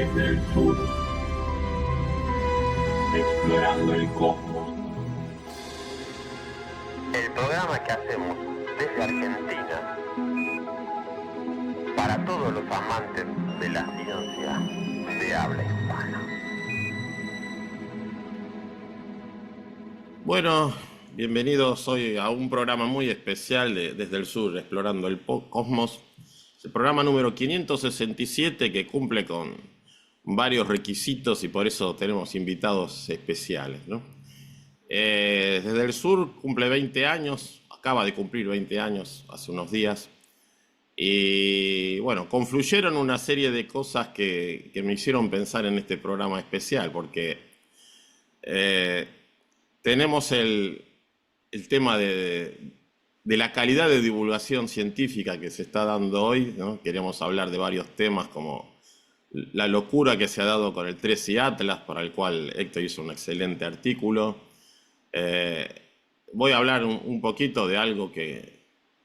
desde el sur, explorando el cosmos. El programa que hacemos desde Argentina para todos los amantes de la ciencia de habla hispana. Bueno, bienvenidos hoy a un programa muy especial de Desde el Sur, explorando el cosmos. Es el programa número 567 que cumple con varios requisitos y por eso tenemos invitados especiales, ¿no? Desde el Sur cumple 20 años, acaba de cumplir 20 años hace unos días. Y bueno, confluyeron una serie de cosas que me hicieron pensar en este programa especial, porque tenemos el tema de la calidad de divulgación científica que se está dando hoy, ¿no? Queremos hablar de varios temas como la locura que se ha dado con el 13 Atlas, para el cual Héctor hizo un excelente artículo. Voy a hablar un poquito de algo que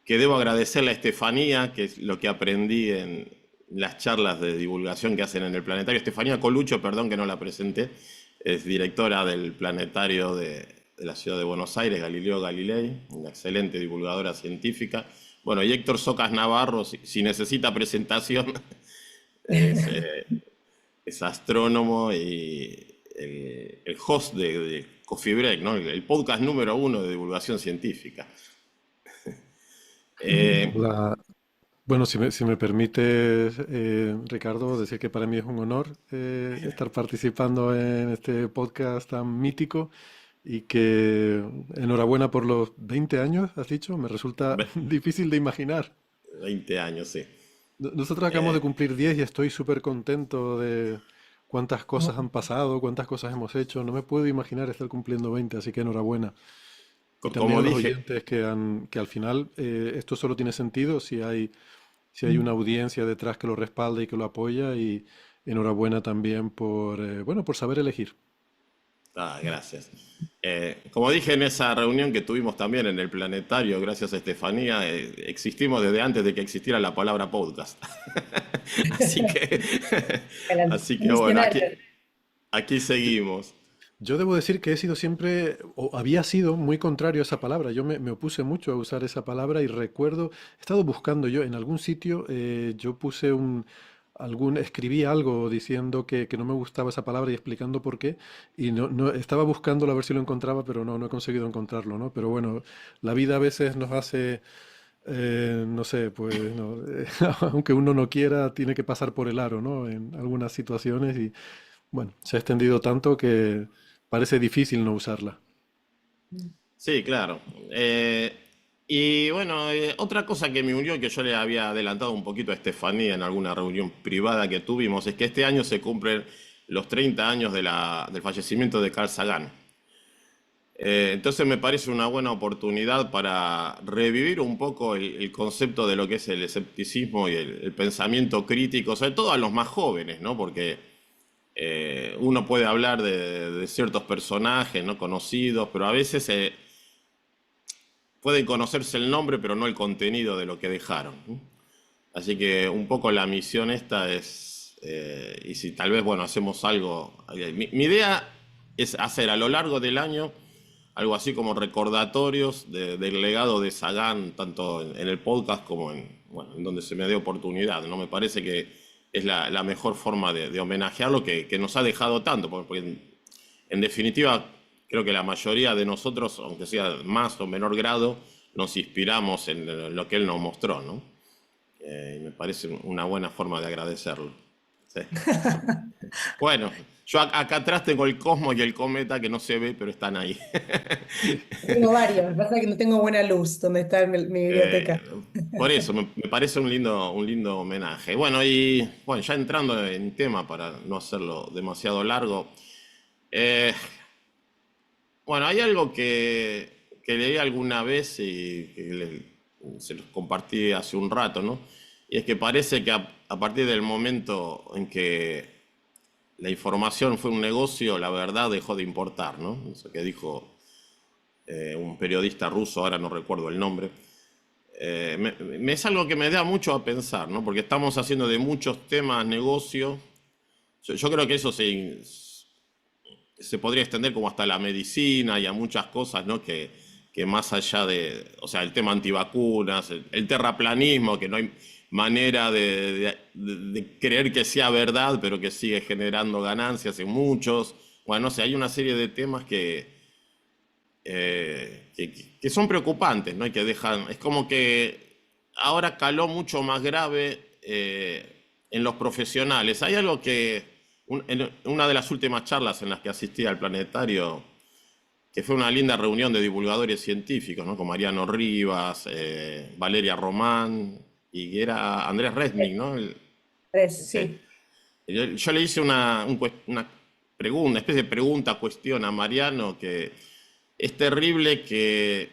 debo agradecerle a Estefanía, que es lo que aprendí en las charlas de divulgación que hacen en el planetario. Estefanía Coluccio, perdón que no la presenté, es directora del planetario de la ciudad de Buenos Aires, Galileo Galilei, una excelente divulgadora científica. Bueno, y Héctor Socas Navarro, si necesita presentación, es astrónomo y el host de Coffee Break, ¿no? El podcast número 1 de divulgación científica. Hola. Bueno, si me permites, Ricardo, decir que para mí es un honor estar participando en este podcast tan mítico y que enhorabuena por los 20 años, has dicho, me resulta difícil de imaginar. 20 años, sí. Nosotros acabamos de cumplir 10 y estoy súper contento de cuántas cosas han pasado, cuántas cosas hemos hecho. No me puedo imaginar estar cumpliendo 20, así que enhorabuena. Y también Como a los dije, oyentes que al final esto solo tiene sentido si hay una audiencia detrás que lo respalda y que lo apoya. Y enhorabuena también por saber elegir. gracias. Como dije en esa reunión que tuvimos también en el planetario, gracias a Estefanía, existimos desde antes de que existiera la palabra podcast. así que bueno, aquí seguimos. Yo debo decir que he sido siempre, o había sido muy contrario a esa palabra. Yo me opuse mucho a usar esa palabra y recuerdo, he estado buscando yo en algún sitio, yo puse escribí algo diciendo que no me gustaba esa palabra y explicando por qué. Y estaba buscándolo a ver si lo encontraba, pero no he conseguido encontrarlo, ¿no? Pero bueno, la vida a veces nos hace, no sé, pues, no, aunque uno no quiera, tiene que pasar por el aro, ¿no? En algunas situaciones y bueno, se ha extendido tanto que parece difícil no usarla. Sí, claro. Y bueno, otra cosa que me unió, que yo le había adelantado un poquito a Estefanía en alguna reunión privada que tuvimos, es que este año se cumplen los 30 años del fallecimiento de Carl Sagan. Entonces me parece una buena oportunidad para revivir un poco el concepto de lo que es el escepticismo y el pensamiento crítico, sobre todo a los más jóvenes, ¿no? Porque uno puede hablar de ciertos personajes no conocidos, pero a veces pueden conocerse el nombre, pero no el contenido de lo que dejaron, ¿no? Así que un poco la misión esta es, y si tal vez, bueno, hacemos algo, mi idea es hacer a lo largo del año algo así como recordatorios del legado de Sagan, tanto en el podcast como en donde se me dé oportunidad, ¿no? Me parece que es la mejor forma de homenajearlo que nos ha dejado tanto, porque en definitiva creo que la mayoría de nosotros, aunque sea más o menor grado, nos inspiramos en lo que él nos mostró, ¿no? Y me parece una buena forma de agradecerlo. Sí. Bueno, yo acá atrás tengo el Cosmos y el Cometa que no se ve, pero están ahí. Tengo varios, lo que pasa es que no tengo buena luz donde está mi biblioteca. Por eso me parece un lindo homenaje. Bueno, y bueno, ya entrando en tema para no hacerlo demasiado largo. Bueno, hay algo que leí alguna vez y que se los compartí hace un rato, ¿no? Y es que parece que a partir del momento en que la información fue un negocio, la verdad dejó de importar, ¿no? Eso que dijo un periodista ruso, ahora no recuerdo el nombre. Es algo que me da mucho a pensar, ¿no? Porque estamos haciendo de muchos temas negocio, Yo creo que eso se podría extender como hasta la medicina y a muchas cosas, ¿no? Que más allá de, o sea, el tema antivacunas, el terraplanismo, que no hay manera de creer que sea verdad, pero que sigue generando ganancias en muchos. Bueno, no sé, hay una serie de temas que son preocupantes, ¿no? Y que dejan, es como que ahora caló mucho más grave en los profesionales. Hay algo en una de las últimas charlas en las que asistí al planetario, que fue una linda reunión de divulgadores científicos, ¿no? Con Mariano Rivas, Valeria Román, y que era Andrés Resnick, ¿no? Tres, Sí. sí. Yo le hice una pregunta, una especie de pregunta, cuestión a Mariano, que es terrible que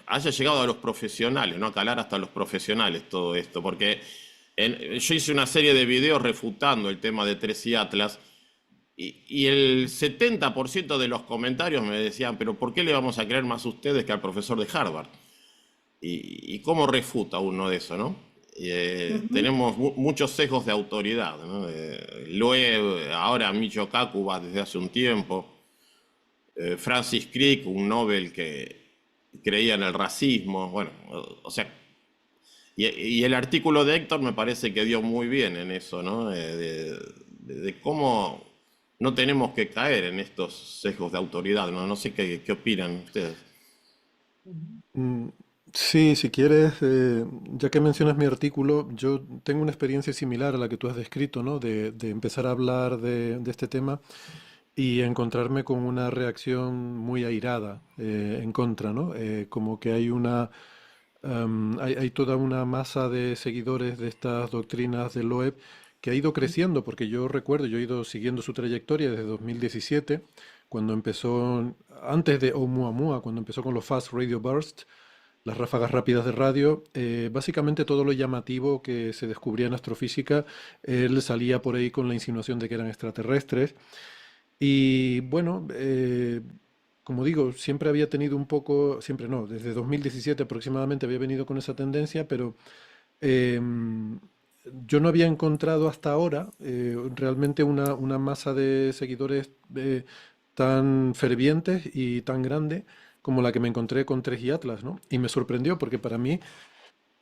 haya llegado a los profesionales, ¿no? A calar hasta los profesionales todo esto, porque yo hice una serie de videos refutando el tema de Tres y Atlas, y el 70% de los comentarios me decían, pero ¿por qué le vamos a creer más a ustedes que al profesor de Harvard? ¿Y cómo refuta uno de eso, no? Ujú. Tenemos muchos sesgos de autoridad, ¿no? Loeb, ahora Michio Kaku va desde hace un tiempo. Francis Crick, un Nobel que creía en el racismo. Bueno, o sea, y el artículo de Héctor me parece que dio muy bien en eso, ¿no? De cómo no tenemos que caer en estos sesgos de autoridad, ¿no? No sé qué opinan ustedes. Ujú. Mm, sí, si quieres, ya que mencionas mi artículo, yo tengo una experiencia similar a la que tú has descrito, ¿no? De empezar a hablar de este tema y encontrarme con una reacción muy airada en contra, ¿no? Como que hay toda una masa de seguidores de estas doctrinas de Loeb que ha ido creciendo, porque yo recuerdo, yo he ido siguiendo su trayectoria desde 2017, cuando empezó, antes de Oumuamua, cuando empezó con los Fast Radio Bursts, las ráfagas rápidas de radio. Básicamente todo lo llamativo que se descubría en astrofísica, él salía por ahí con la insinuación de que eran extraterrestres. Y bueno, como digo, siempre había tenido un poco, siempre no, desde 2017 aproximadamente había venido con esa tendencia, pero em, yo no había encontrado hasta ahora realmente una masa de seguidores tan fervientes y tan grande como la que me encontré con 3 y Atlas, ¿no? Y me sorprendió porque para mí,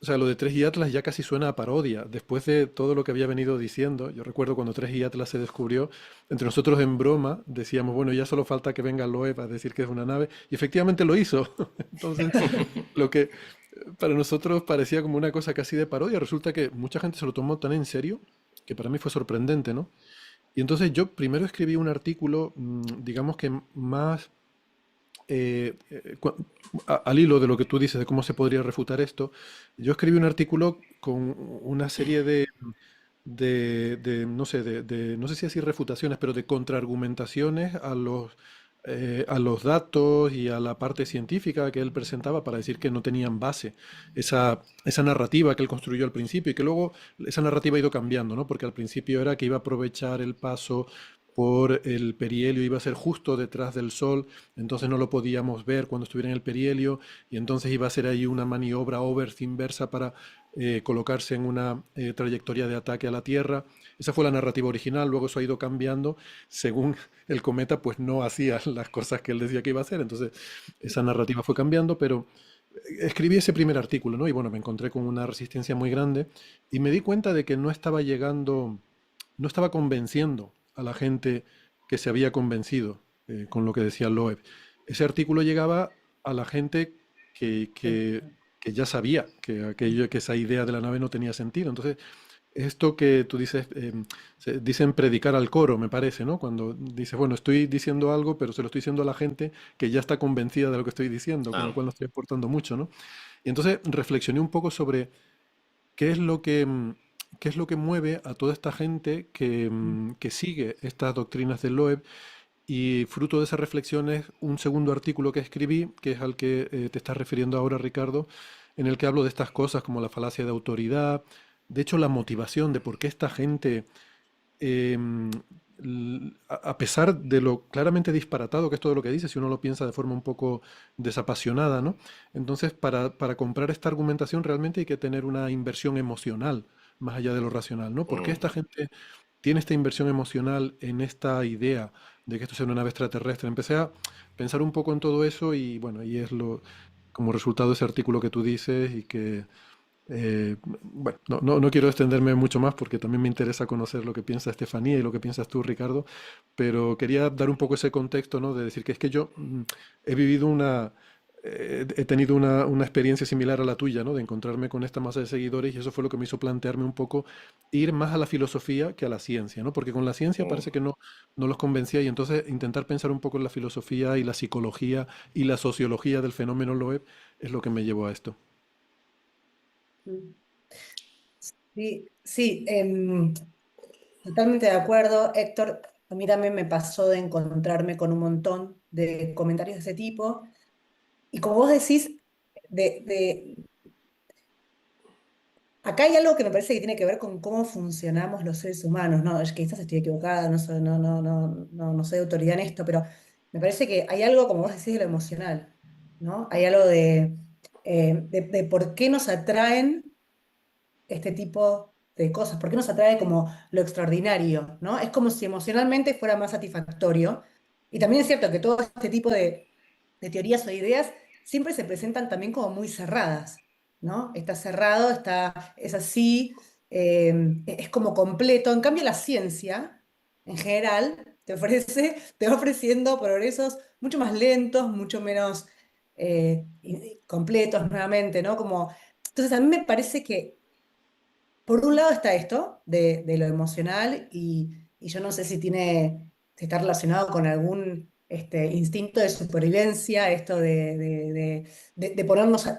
o sea, lo de 3 y Atlas ya casi suena a parodia. Después de todo lo que había venido diciendo, yo recuerdo cuando 3 y Atlas se descubrió, entre nosotros en broma decíamos, bueno, ya solo falta que venga Loeb a decir que es una nave, y efectivamente lo hizo. Entonces, lo que para nosotros parecía como una cosa casi de parodia, resulta que mucha gente se lo tomó tan en serio que para mí fue sorprendente, ¿no? Y entonces yo primero escribí un artículo, digamos que más al hilo de lo que tú dices de cómo se podría refutar esto, yo escribí un artículo con una serie no sé, no sé si así refutaciones, pero de contraargumentaciones a los datos y a la parte científica que él presentaba para decir que no tenían base esa narrativa que él construyó al principio y que luego esa narrativa ha ido cambiando, ¿no? Porque al principio era que iba a aprovechar el paso por el perihelio, iba a ser justo detrás del Sol, entonces no lo podíamos ver cuando estuviera en el perihelio, y entonces iba a ser ahí una maniobra inversa para colocarse en una trayectoria de ataque a la Tierra. Esa fue la narrativa original, luego eso ha ido cambiando según el cometa pues no hacía las cosas que él decía que iba a hacer, entonces esa narrativa fue cambiando, pero escribí ese primer artículo, ¿no? Y bueno, me encontré con una resistencia muy grande y me di cuenta de que no estaba llegando, no estaba convenciendo a la gente que se había convencido con lo que decía Loeb. Ese artículo llegaba a la gente que ya sabía que que esa idea de la nave no tenía sentido. Entonces, esto que tú dices, dicen predicar al coro, me parece, ¿no? Cuando dices, bueno, estoy diciendo algo, pero se lo estoy diciendo a la gente que ya está convencida de lo que estoy diciendo, con lo Ah, cual no estoy aportando mucho, ¿no? Y entonces reflexioné un poco sobre qué es lo qué es lo que mueve a toda esta gente que sigue estas doctrinas de Loeb. Y fruto de esas reflexiones, un segundo artículo que escribí, que es al que te estás refiriendo ahora, Ricardo, en el que hablo de estas cosas como la falacia de autoridad, de hecho la motivación de por qué esta gente, em, a pesar de lo claramente disparatado que es todo lo que dice, si uno lo piensa de forma un poco desapasionada, ¿no? Entonces, para comprar esta argumentación realmente hay que tener una inversión emocional más allá de lo racional, ¿no? ¿Por qué esta mm, gente tiene esta inversión emocional en esta idea de que esto sea una nave extraterrestre. Empecé a pensar un poco en todo eso y bueno, y es lo como resultado de ese artículo que tú dices y que bueno, no quiero extenderme mucho más porque también me interesa conocer lo que piensa Estefanía y lo que piensas tú, Ricardo, pero quería dar un poco ese contexto, ¿no? De decir que es que yo he vivido he tenido una experiencia similar a la tuya, ¿no? De encontrarme con esta masa de seguidores y eso fue lo que me hizo plantearme un poco ir más a la filosofía que a la ciencia, ¿no? Porque con la ciencia Mm. parece que no los convencía y entonces intentar pensar un poco en la filosofía y la psicología y la sociología del fenómeno Loeb es lo que me llevó a esto. Mm. Sí, sí, totalmente de acuerdo, Héctor. A mí también me pasó de encontrarme con un montón de comentarios de ese tipo. Y como vos decís, de, acá hay algo que me parece que tiene que ver con cómo funcionamos los seres humanos, ¿no? Es que quizás estoy equivocada, no soy autoridad en esto, pero me parece que hay algo, como vos decís, de lo emocional, ¿no? Hay algo de por qué nos atraen este tipo de cosas, por qué nos atrae como lo extraordinario, ¿no? Es como si emocionalmente fuera más satisfactorio. Y también es cierto que todo este tipo de teorías o ideas siempre se presentan también como muy cerradas, ¿no? Está cerrado, es así, es como completo. En cambio, la ciencia, en general, te va ofreciendo progresos mucho más lentos, mucho menos completos nuevamente, ¿no? Entonces, a mí me parece que por un lado está esto de lo emocional y yo no sé si está relacionado con algún instinto de supervivencia, esto de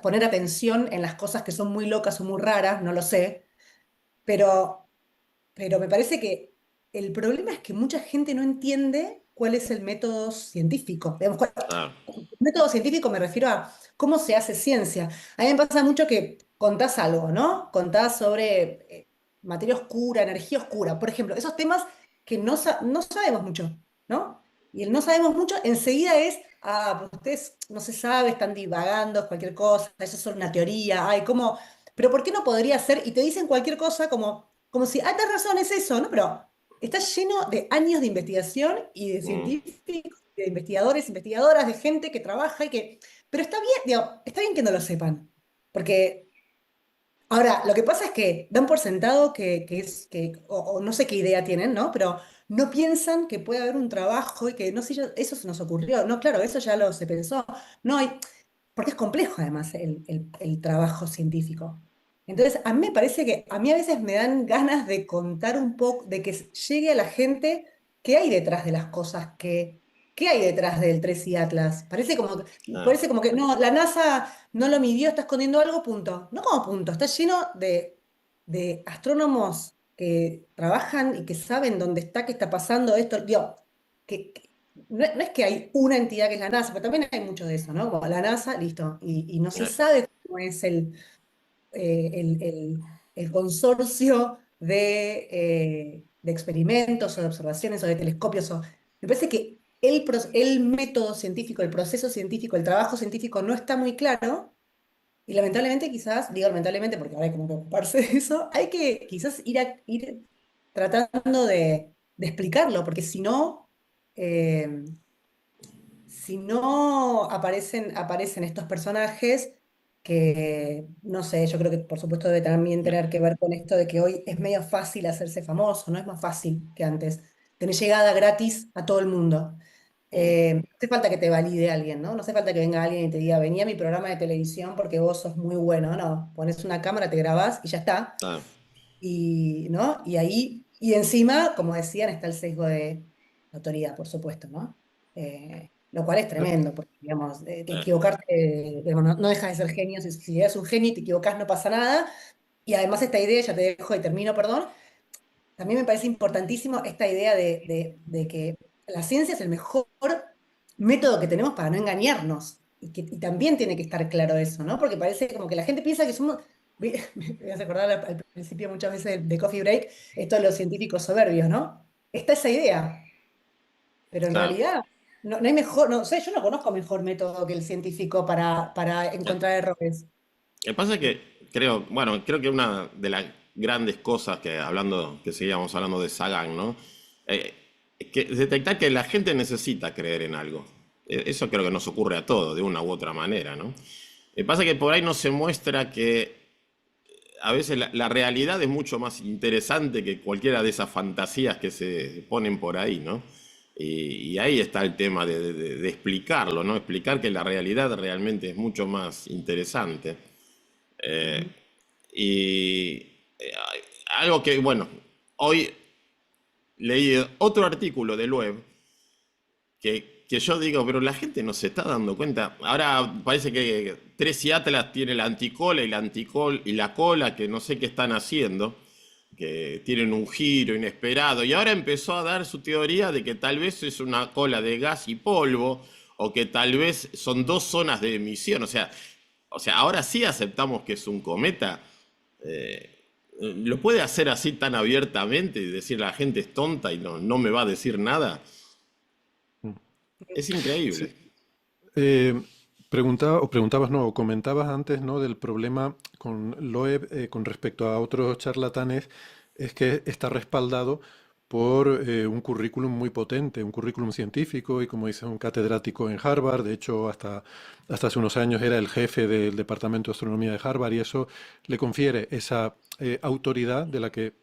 poner atención en las cosas que son muy locas o muy raras, no lo sé, pero, pero me parece que el problema es que mucha gente no entiende cuál es el método científico. Digamos, Claro. método científico me refiero a cómo se hace ciencia. A mí me pasa mucho que contás algo, ¿no? Contás sobre materia oscura, energía oscura, por ejemplo, esos temas que no sabemos mucho, ¿no? Y el no sabemos mucho enseguida es, pues ustedes no se sabe, están divagando, es cualquier cosa, eso es solo una teoría, ay, ¿cómo? Pero ¿por qué no podría ser? Y te dicen cualquier cosa como si, tenés razón, es eso, ¿no? Pero está lleno de años de investigación y de Mm. científicos, de investigadores, investigadoras, de gente que trabaja y que... Pero está bien, digo, está bien que no lo sepan, porque ahora, lo que pasa es que dan por sentado o no sé qué idea tienen, ¿no? Pero no piensan que puede haber un trabajo y que, no sé, eso se nos ocurrió. No, claro, eso ya lo se pensó. No, porque es complejo además el trabajo científico. Entonces, a mí me parece que a mí a veces me dan ganas de contar un poco, de que llegue a la gente qué hay detrás de las cosas, qué hay detrás del 3 y Atlas. Claro. Parece como que no, la NASA no lo midió, está escondiendo algo, punto. No como punto, está lleno de astrónomos que trabajan y que saben dónde está, qué está pasando esto. Digo, no es que hay una entidad que es la NASA, pero también hay mucho de eso, ¿no? Como la NASA, listo, y no se Eh, sabe cómo es el consorcio de experimentos o de observaciones o de telescopios. Me parece que el método científico, el proceso científico, el trabajo científico no está muy claro y lamentablemente quizás, digo lamentablemente porque ahora hay como que ocuparse de eso, hay que quizás ir tratando de explicarlo, porque eh, si no aparecen estos personajes que, no sé, yo creo que por supuesto debe también tener que ver con esto de que hoy es medio fácil hacerse famoso, no es más fácil que antes. Tener llegada gratis a todo el mundo. mm. No hace falta que te valide alguien, ¿no? No hace falta que venga alguien y te diga, vení a mi programa de televisión porque vos sos muy bueno, no. Pones una cámara, te grabás y ya está. Claro. ¿No? Y ahí, y encima, como decían, está el sesgo de autoridad, por supuesto, ¿no? Lo cual es tremendo, porque, digamos, de Eh, equivocarte, digamos, no dejas de ser genio, si eres un genio y te equivocás no pasa nada, y además esta idea, ya te dejo y termino, perdón, también me parece importantísimo esta idea de que la ciencia es el mejor método que tenemos para no engañarnos. Y también tiene que estar claro eso, ¿no? Porque parece como que la gente piensa que somos. Me hace acordar al principio muchas veces de Coffee Break, esto de los científicos soberbios, ¿no? Está esa idea, pero en claro. realidad no hay mejor, no sé, yo no conozco mejor método que el científico para Eh, encontrar errores. Lo que pasa es que creo, bueno, creo que una de las grandes cosas que seguíamos hablando de Sagan, ¿no? Eh, que detectar que la gente necesita creer en algo. Eso creo que nos ocurre a todos, de una u otra manera, ¿no? Pasa que por ahí no se muestra que a veces la realidad es mucho más interesante que cualquiera de esas fantasías que se ponen por ahí, ¿no? Y ahí está el tema de explicarlo, ¿no? Explicar que la realidad realmente es mucho más interesante. Eh, y algo que, bueno, hoy leí otro artículo del web que yo digo, pero la gente no se está dando cuenta. Ahora parece que Tracy Atlas tiene la anticola y la cola, que no sé qué están haciendo, que tienen un giro inesperado. Y ahora empezó a dar su teoría de que tal vez es una cola de gas y polvo, o que tal vez son dos zonas de emisión. O sea, ahora sí aceptamos que es un cometa. Eh, ¿Lo puede hacer así tan abiertamente y decir la gente es tonta y no me va a decir nada? Es Sí. increíble. Eh, preguntabas, no, o comentabas antes, ¿no? Del problema con Loeb con respecto a otros charlatanes, es que está respaldado por un currículum muy potente, un currículum científico y como dice, un catedrático en Harvard. De hecho, hasta hace unos años era el jefe del Departamento de Astronomía de Harvard y eso le confiere esa autoridad de la que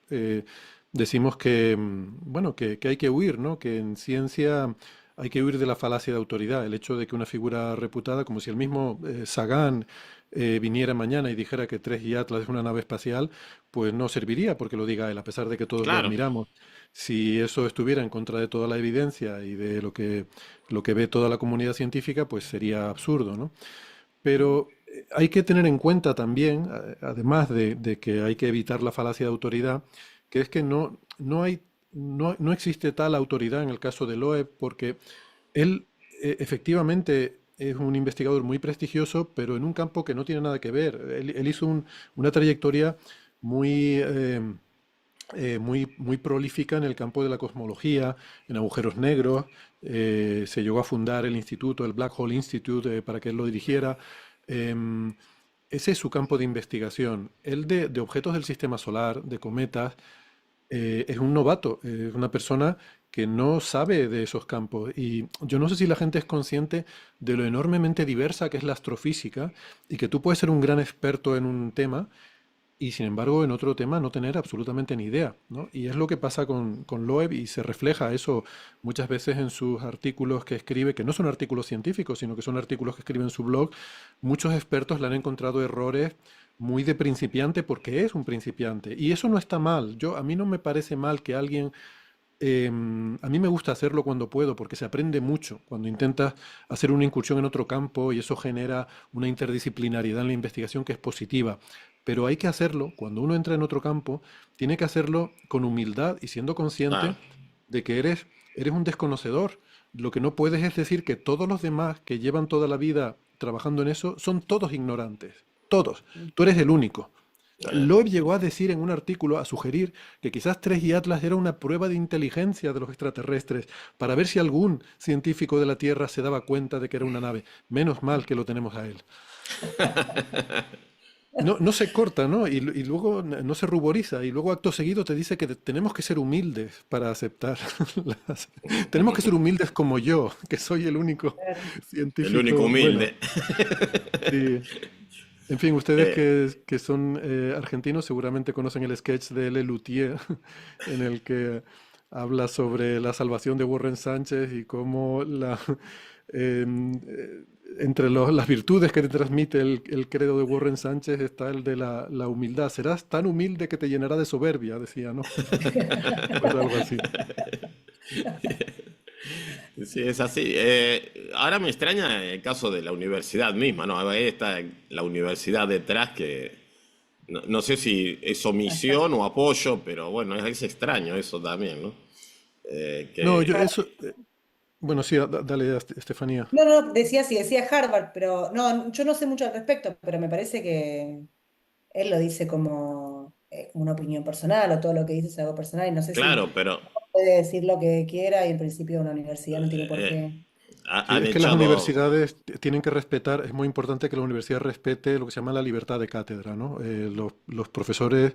decimos que, bueno, que hay que huir, ¿no? Que en ciencia hay que huir de la falacia de autoridad. El hecho de que una figura reputada, como si el mismo Sagan viniera mañana y dijera que 3 Atlas es una nave espacial, pues no serviría porque lo diga él, a pesar de que todos lo Claro, admiramos. Si eso estuviera en contra de toda la evidencia y de lo que ve toda la comunidad científica, pues sería absurdo, ¿no? Pero hay que tener en cuenta también, además de que hay que evitar la falacia de autoridad, que es que no existe tal autoridad en el caso de Loeb, porque él efectivamente es un investigador muy prestigioso, pero en un campo que no tiene nada que ver. Él hizo una trayectoria muy, muy prolífica en el campo de la cosmología, en agujeros negros. Se llegó a fundar el instituto, el Black Hole Institute, para que él lo dirigiera. Em, Ese es su campo de investigación. Él de objetos del sistema solar, de cometas, es un novato, es una persona que no sabe de esos campos. Y yo no sé si la gente es consciente de lo enormemente diversa que es la astrofísica y que tú puedes ser un gran experto en un tema y sin embargo en otro tema no tener absolutamente ni idea, ¿no? Y es lo que pasa con Loeb y se refleja eso muchas veces en sus artículos que escribe, que no son artículos científicos, sino que son artículos que escribe en su blog. Muchos expertos le han encontrado errores muy de principiante porque es un principiante. Y eso no está mal. A mí no me parece mal que alguien a mí me gusta hacerlo cuando puedo, porque se aprende mucho cuando intentas hacer una incursión en otro campo y eso genera una interdisciplinariedad en la investigación que es positiva. Pero hay que hacerlo, cuando uno entra en otro campo, tiene que hacerlo con humildad y siendo consciente claro. de que eres un desconocedor. Lo que no puedes es decir que todos los demás que llevan toda la vida trabajando en eso son todos ignorantes. Todos. Tú eres el único. Loeb llegó a decir en un artículo, a sugerir que quizás 3 Atlas era una prueba de inteligencia de los extraterrestres para ver si algún científico de la Tierra se daba cuenta de que era una nave. Menos mal que lo tenemos a él. No se corta, ¿no? Y luego no se ruboriza. Y luego acto seguido te dice que tenemos que ser humildes para aceptar. Tenemos que ser humildes como yo, que soy el único Claro. El único científico bueno. humilde. Sí. En fin, ustedes Eh, que son argentinos seguramente conocen el sketch de L. Luthier, en el que habla sobre la salvación de Warren Sánchez y cómo entre las virtudes que te transmite el credo de Warren Sánchez está el de la humildad. Serás tan humilde que te llenará de soberbia, decía, ¿no? Pues algo así. Sí, es así. Ahora me extraña el caso de la universidad misma, ¿no? Ahí está la universidad detrás que no sé si es omisión o apoyo, pero bueno, es extraño eso también, ¿no? No, Que, bueno, sí, dale, Estefanía. No, no, decía sí, decía Harvard, pero no, yo no sé mucho al respecto, pero me parece que él lo dice como una opinión personal o todo lo que dice es algo personal y no sé si claro, pero puede decir lo que quiera y en principio una universidad no tiene por eh, qué. Sí, han es que las echado, universidades tienen que respetar, es muy importante que la universidad respete lo que se llama la libertad de cátedra, ¿no? Los profesores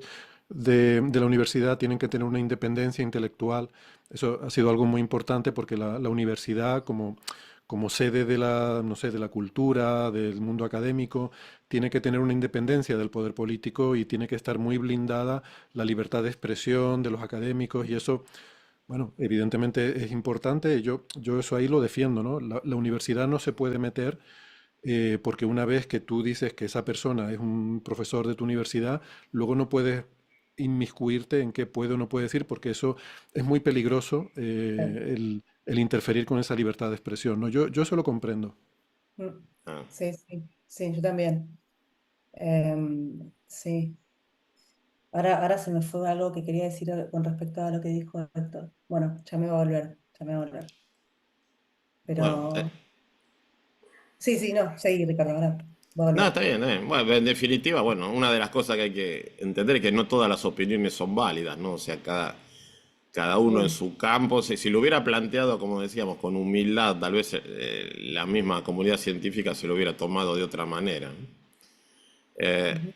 de la universidad tienen que tener una independencia intelectual. Eso ha sido algo muy importante porque la universidad, como sede de la, no sé, de la cultura, del mundo académico, tiene que tener una independencia del poder político y tiene que estar muy blindada la libertad de expresión de los académicos y eso, bueno, evidentemente es importante. Yo eso ahí lo defiendo, ¿no? La universidad no se puede meter porque una vez que tú dices que esa persona es un profesor de tu universidad, luego no puedes inmiscuirte en qué puede o no puede decir, porque eso es muy peligroso, el interferir con esa libertad de expresión, ¿no? Yo eso lo comprendo. Mm. Ah. Sí, sí, sí, yo también. Sí. Ahora se me fue algo que quería decir con respecto a lo que dijo Héctor. Bueno, ya me va a volver, ya me va a volver. Bueno, Pero sí, sí, no, seguí, Ricardo, ahora va a no, volver. está bien, está bien. Bueno, en definitiva, bueno, una de las cosas que hay que entender es que no todas las opiniones son válidas, ¿no? O sea, cada uno en Sí. su campo, si lo hubiera planteado, como decíamos, con humildad, tal vez la misma comunidad científica se lo hubiera tomado de otra manera, ¿no? Eh, Ujú.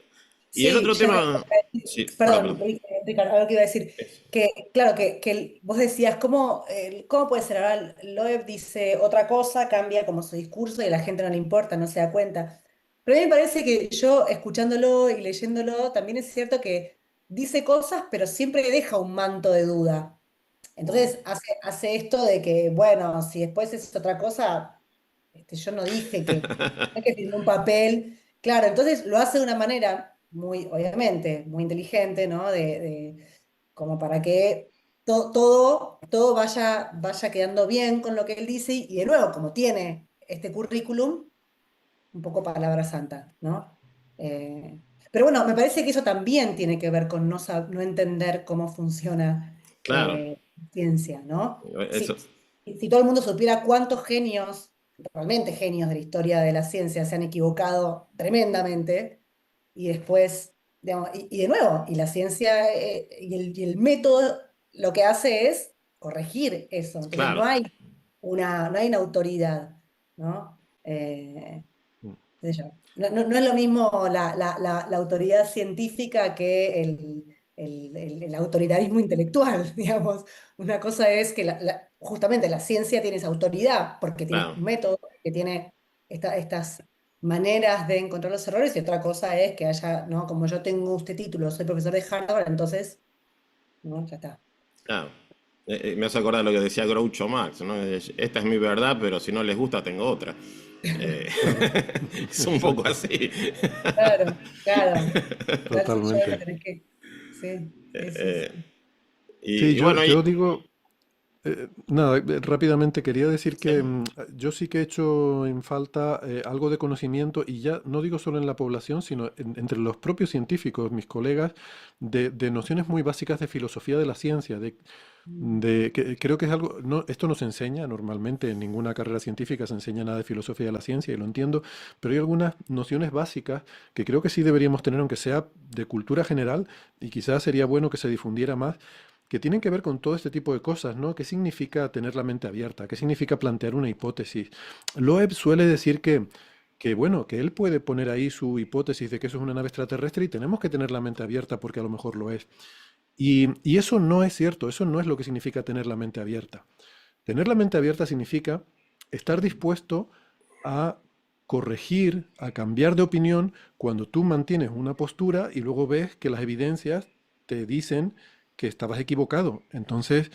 y el Sí, otro yo, tema, sí, perdón, perdón, perdón. Ricardo, algo que iba a decir, que claro, vos decías, ¿cómo puede ser? Ahora Loeb dice otra cosa, cambia como su discurso y a la gente no le importa, no se da cuenta. Pero a mí me parece que yo, escuchándolo y leyéndolo, también es cierto que dice cosas, pero siempre deja un manto de duda. Entonces hace esto de que, bueno, si después es otra cosa, yo no dije que, no es que firmé un papel. Claro, entonces lo hace de una manera muy, obviamente, muy inteligente, ¿no? Como para que todo vaya quedando bien con lo que él dice y de nuevo, como tiene este currículum, un poco palabra santa, ¿no? Eh, pero bueno, me parece que eso también tiene que ver con no entender cómo funciona Claro, ciencia, ¿no? eso, Si todo el mundo supiera cuántos genios, realmente genios de la historia de la ciencia, se han equivocado tremendamente, y después, digamos, y de nuevo, y la ciencia y el método lo que hace es corregir eso. Entonces claro, no hay una autoridad, ¿no? Qué sé yo. No es lo mismo la autoridad científica que el autoritarismo intelectual, digamos. Una cosa es que justamente la ciencia tiene esa autoridad porque tiene claro, un método, que tiene estas maneras de encontrar los errores, y otra cosa es que haya, ¿no? Como yo tengo este título, soy profesor de Harvard, entonces, ¿no? Ya está. claro. Me hace acordar lo que decía Groucho Marx, ¿no? Esta es mi verdad, pero si no les gusta, tengo otra. Eh, Claro, es un poco exacto, así. Claro, claro. Total, si yo totalmente. tenés que. Sí, sí, sí, Eh, sí. y, Sí, y yo, bueno, yo digo, nada, rápidamente quería decir que sí, yo sí que he hecho en falta algo de conocimiento, y ya no digo solo en la población, sino entre los propios científicos, mis colegas, de nociones muy básicas de filosofía de la ciencia, que creo que es algo, no, esto no se enseña normalmente en ninguna carrera científica, se enseña nada de filosofía de la ciencia y lo entiendo, pero hay algunas nociones básicas que creo que sí deberíamos tener, aunque sea de cultura general, y quizás sería bueno que se difundiera más, que tienen que ver con todo este tipo de cosas, ¿no? ¿Qué significa tener la mente abierta? ¿Qué significa plantear una hipótesis? Loeb suele decir bueno, que él puede poner ahí su hipótesis de que eso es una nave extraterrestre y tenemos que tener la mente abierta porque a lo mejor lo es. Y eso no es cierto, eso no es lo que significa tener la mente abierta. Tener la mente abierta significa estar dispuesto a corregir, a cambiar de opinión cuando tú mantienes una postura y luego ves que las evidencias te dicen que estabas equivocado. Entonces,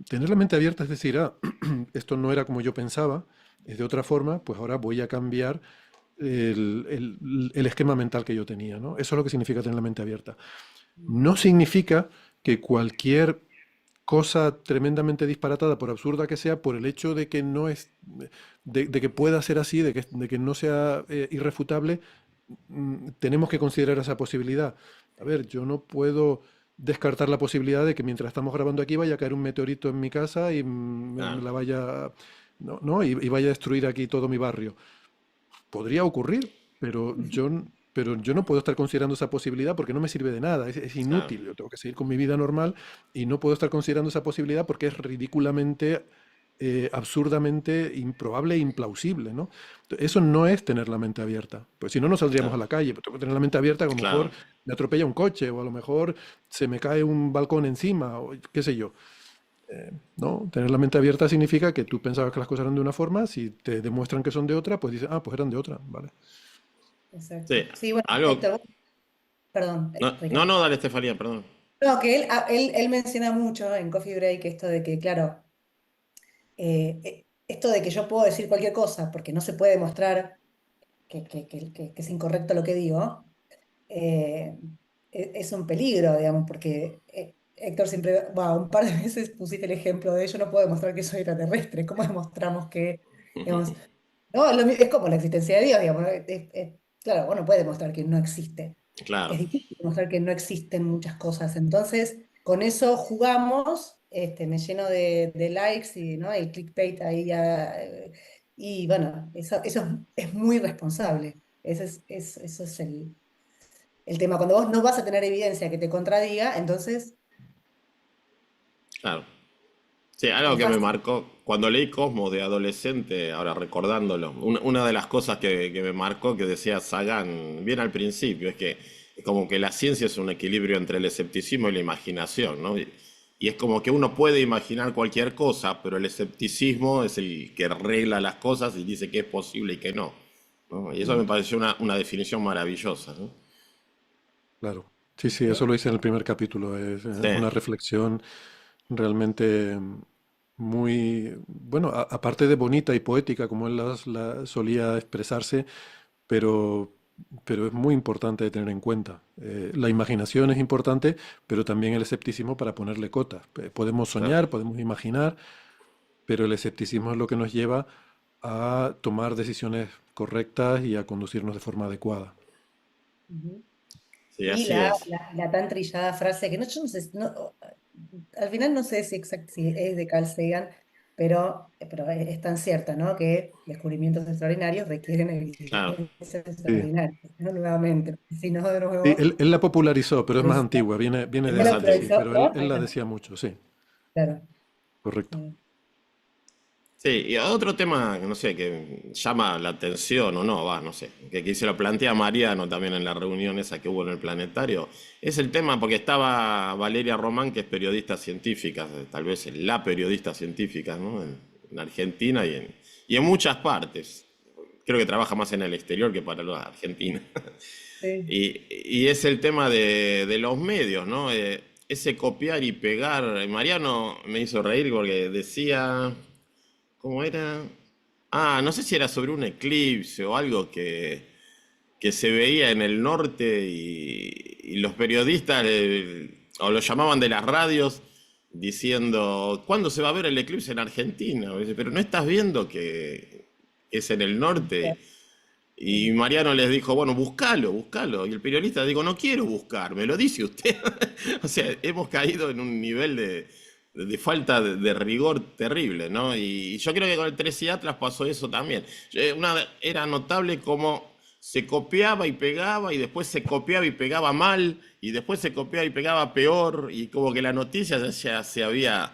tener la mente abierta es decir, esto no era como yo pensaba, es de otra forma, pues ahora voy a cambiar el esquema mental que yo tenía, ¿no? Eso es lo que significa tener la mente abierta. No significa que cualquier cosa tremendamente disparatada, por absurda que sea, por el hecho de que no es, de que pueda ser así, de que no sea irrefutable, tenemos que considerar esa posibilidad. A ver, yo no puedo descartar la posibilidad de que mientras estamos grabando aquí vaya a caer un meteorito en mi casa y me claro, la vaya, no, y vaya a destruir aquí todo mi barrio. Podría ocurrir, pero yo no puedo estar considerando esa posibilidad porque no me sirve de nada, es claro, inútil. Yo tengo que seguir con mi vida normal y no puedo estar considerando esa posibilidad porque es ridículamente absurdamente improbable e implausible, ¿no? Eso no es tener la mente abierta. Pues si no, no saldríamos a Claro, la calle. Pero tengo que tener la mente abierta, que a lo mejor claro. me atropella un coche, o a lo mejor se me cae un balcón encima, o qué sé yo. ¿No? Tener la mente abierta significa que tú pensabas que las cosas eran de una forma, si te demuestran que son de otra, pues dices, ah, pues eran de otra, ¿vale? Sí, Exacto. Sí, bueno, algo... Héctor, perdón, No, no, Ricardo. no, dale, Estefanía, perdón. No, que él menciona mucho en Coffee Break esto de que, claro, esto de que yo puedo decir cualquier cosa porque no se puede demostrar que es incorrecto lo que digo, eh, es un peligro, digamos, porque Héctor siempre, va, un par de veces pusiste el ejemplo de yo no puedo demostrar que soy extraterrestre, ¿cómo demostramos que, digamos, no, es como la existencia de Dios, digamos, ¿no? Claro, vos no puedes demostrar que no existe. Es Claro, difícil demostrar que no existen muchas cosas. Entonces, con eso jugamos, me lleno de likes y, ¿no? Y clickbait ahí ya, y bueno, eso es muy responsable. Eso es el tema. Cuando vos no vas a tener evidencia que te contradiga, entonces claro. Sí, algo es que me fácil. marcó, cuando leí Cosmos de adolescente, ahora recordándolo, una de las cosas que me marcó que decía Sagan bien al principio es que como que la ciencia es un equilibrio entre el escepticismo y la imaginación, ¿no? Y es como que uno puede imaginar cualquier cosa, pero el escepticismo es el que regla las cosas y dice que es posible y que no, ¿no? Y eso me Mm, pareció una definición maravillosa, ¿no? Claro. Sí, sí, sí, eso lo hice en el primer capítulo. Es Sí, una reflexión realmente muy, bueno, aparte de bonita y poética, como él solía expresarse, pero, pero es muy importante de tener en cuenta. La imaginación es importante, pero también el escepticismo para ponerle cotas. Podemos claro. soñar, podemos imaginar, pero el escepticismo es lo que nos lleva a tomar decisiones correctas y a conducirnos de forma adecuada. ujú. Sí, Y así es. la tan trillada frase, que no, yo no sé, al final no sé si es de Carl Sagan, pero es tan cierta, ¿no? Que descubrimientos extraordinarios requieren Claro. evidencias Sí, extraordinarias, ¿no? Nuevamente, si no, de sí, nuevo, él la popularizó, pero es más necesita- antigua, viene de él lo Exacto. antes, sí, priorizó, pero pero él la bueno, decía mucho, sí, claro. correcto. Sí. Sí, y otro tema, no sé, que llama la atención o no, va, no sé, que se lo plantea Mariano también en la reunión esa que hubo en el planetario, es el tema, porque estaba Valeria Román, que es periodista científica, tal vez la periodista científica, ¿no? En Argentina y en muchas partes. Creo que trabaja más en el exterior que para la Argentina. Sí. Y es el tema de los medios, ¿no? Ese copiar y pegar. Mariano me hizo reír porque decía, ¿cómo era? Ah, no sé si era sobre un eclipse o algo que se veía en el norte y los periodistas o lo llamaban de las radios diciendo, ¿cuándo se va a ver el eclipse en Argentina? Dice, pero no estás viendo que es en el norte. Y Sí. Mariano les dijo, bueno, buscalo, buscalo. Y el periodista dijo, no quiero buscar, me lo dice usted. O sea, hemos caído en un nivel de falta de rigor terrible, ¿no? Y yo creo que con el 13 Atlas pasó eso también. Era notable cómo se copiaba y pegaba, y después se copiaba y pegaba mal, y después se copiaba y pegaba peor, y como que la noticia ya se había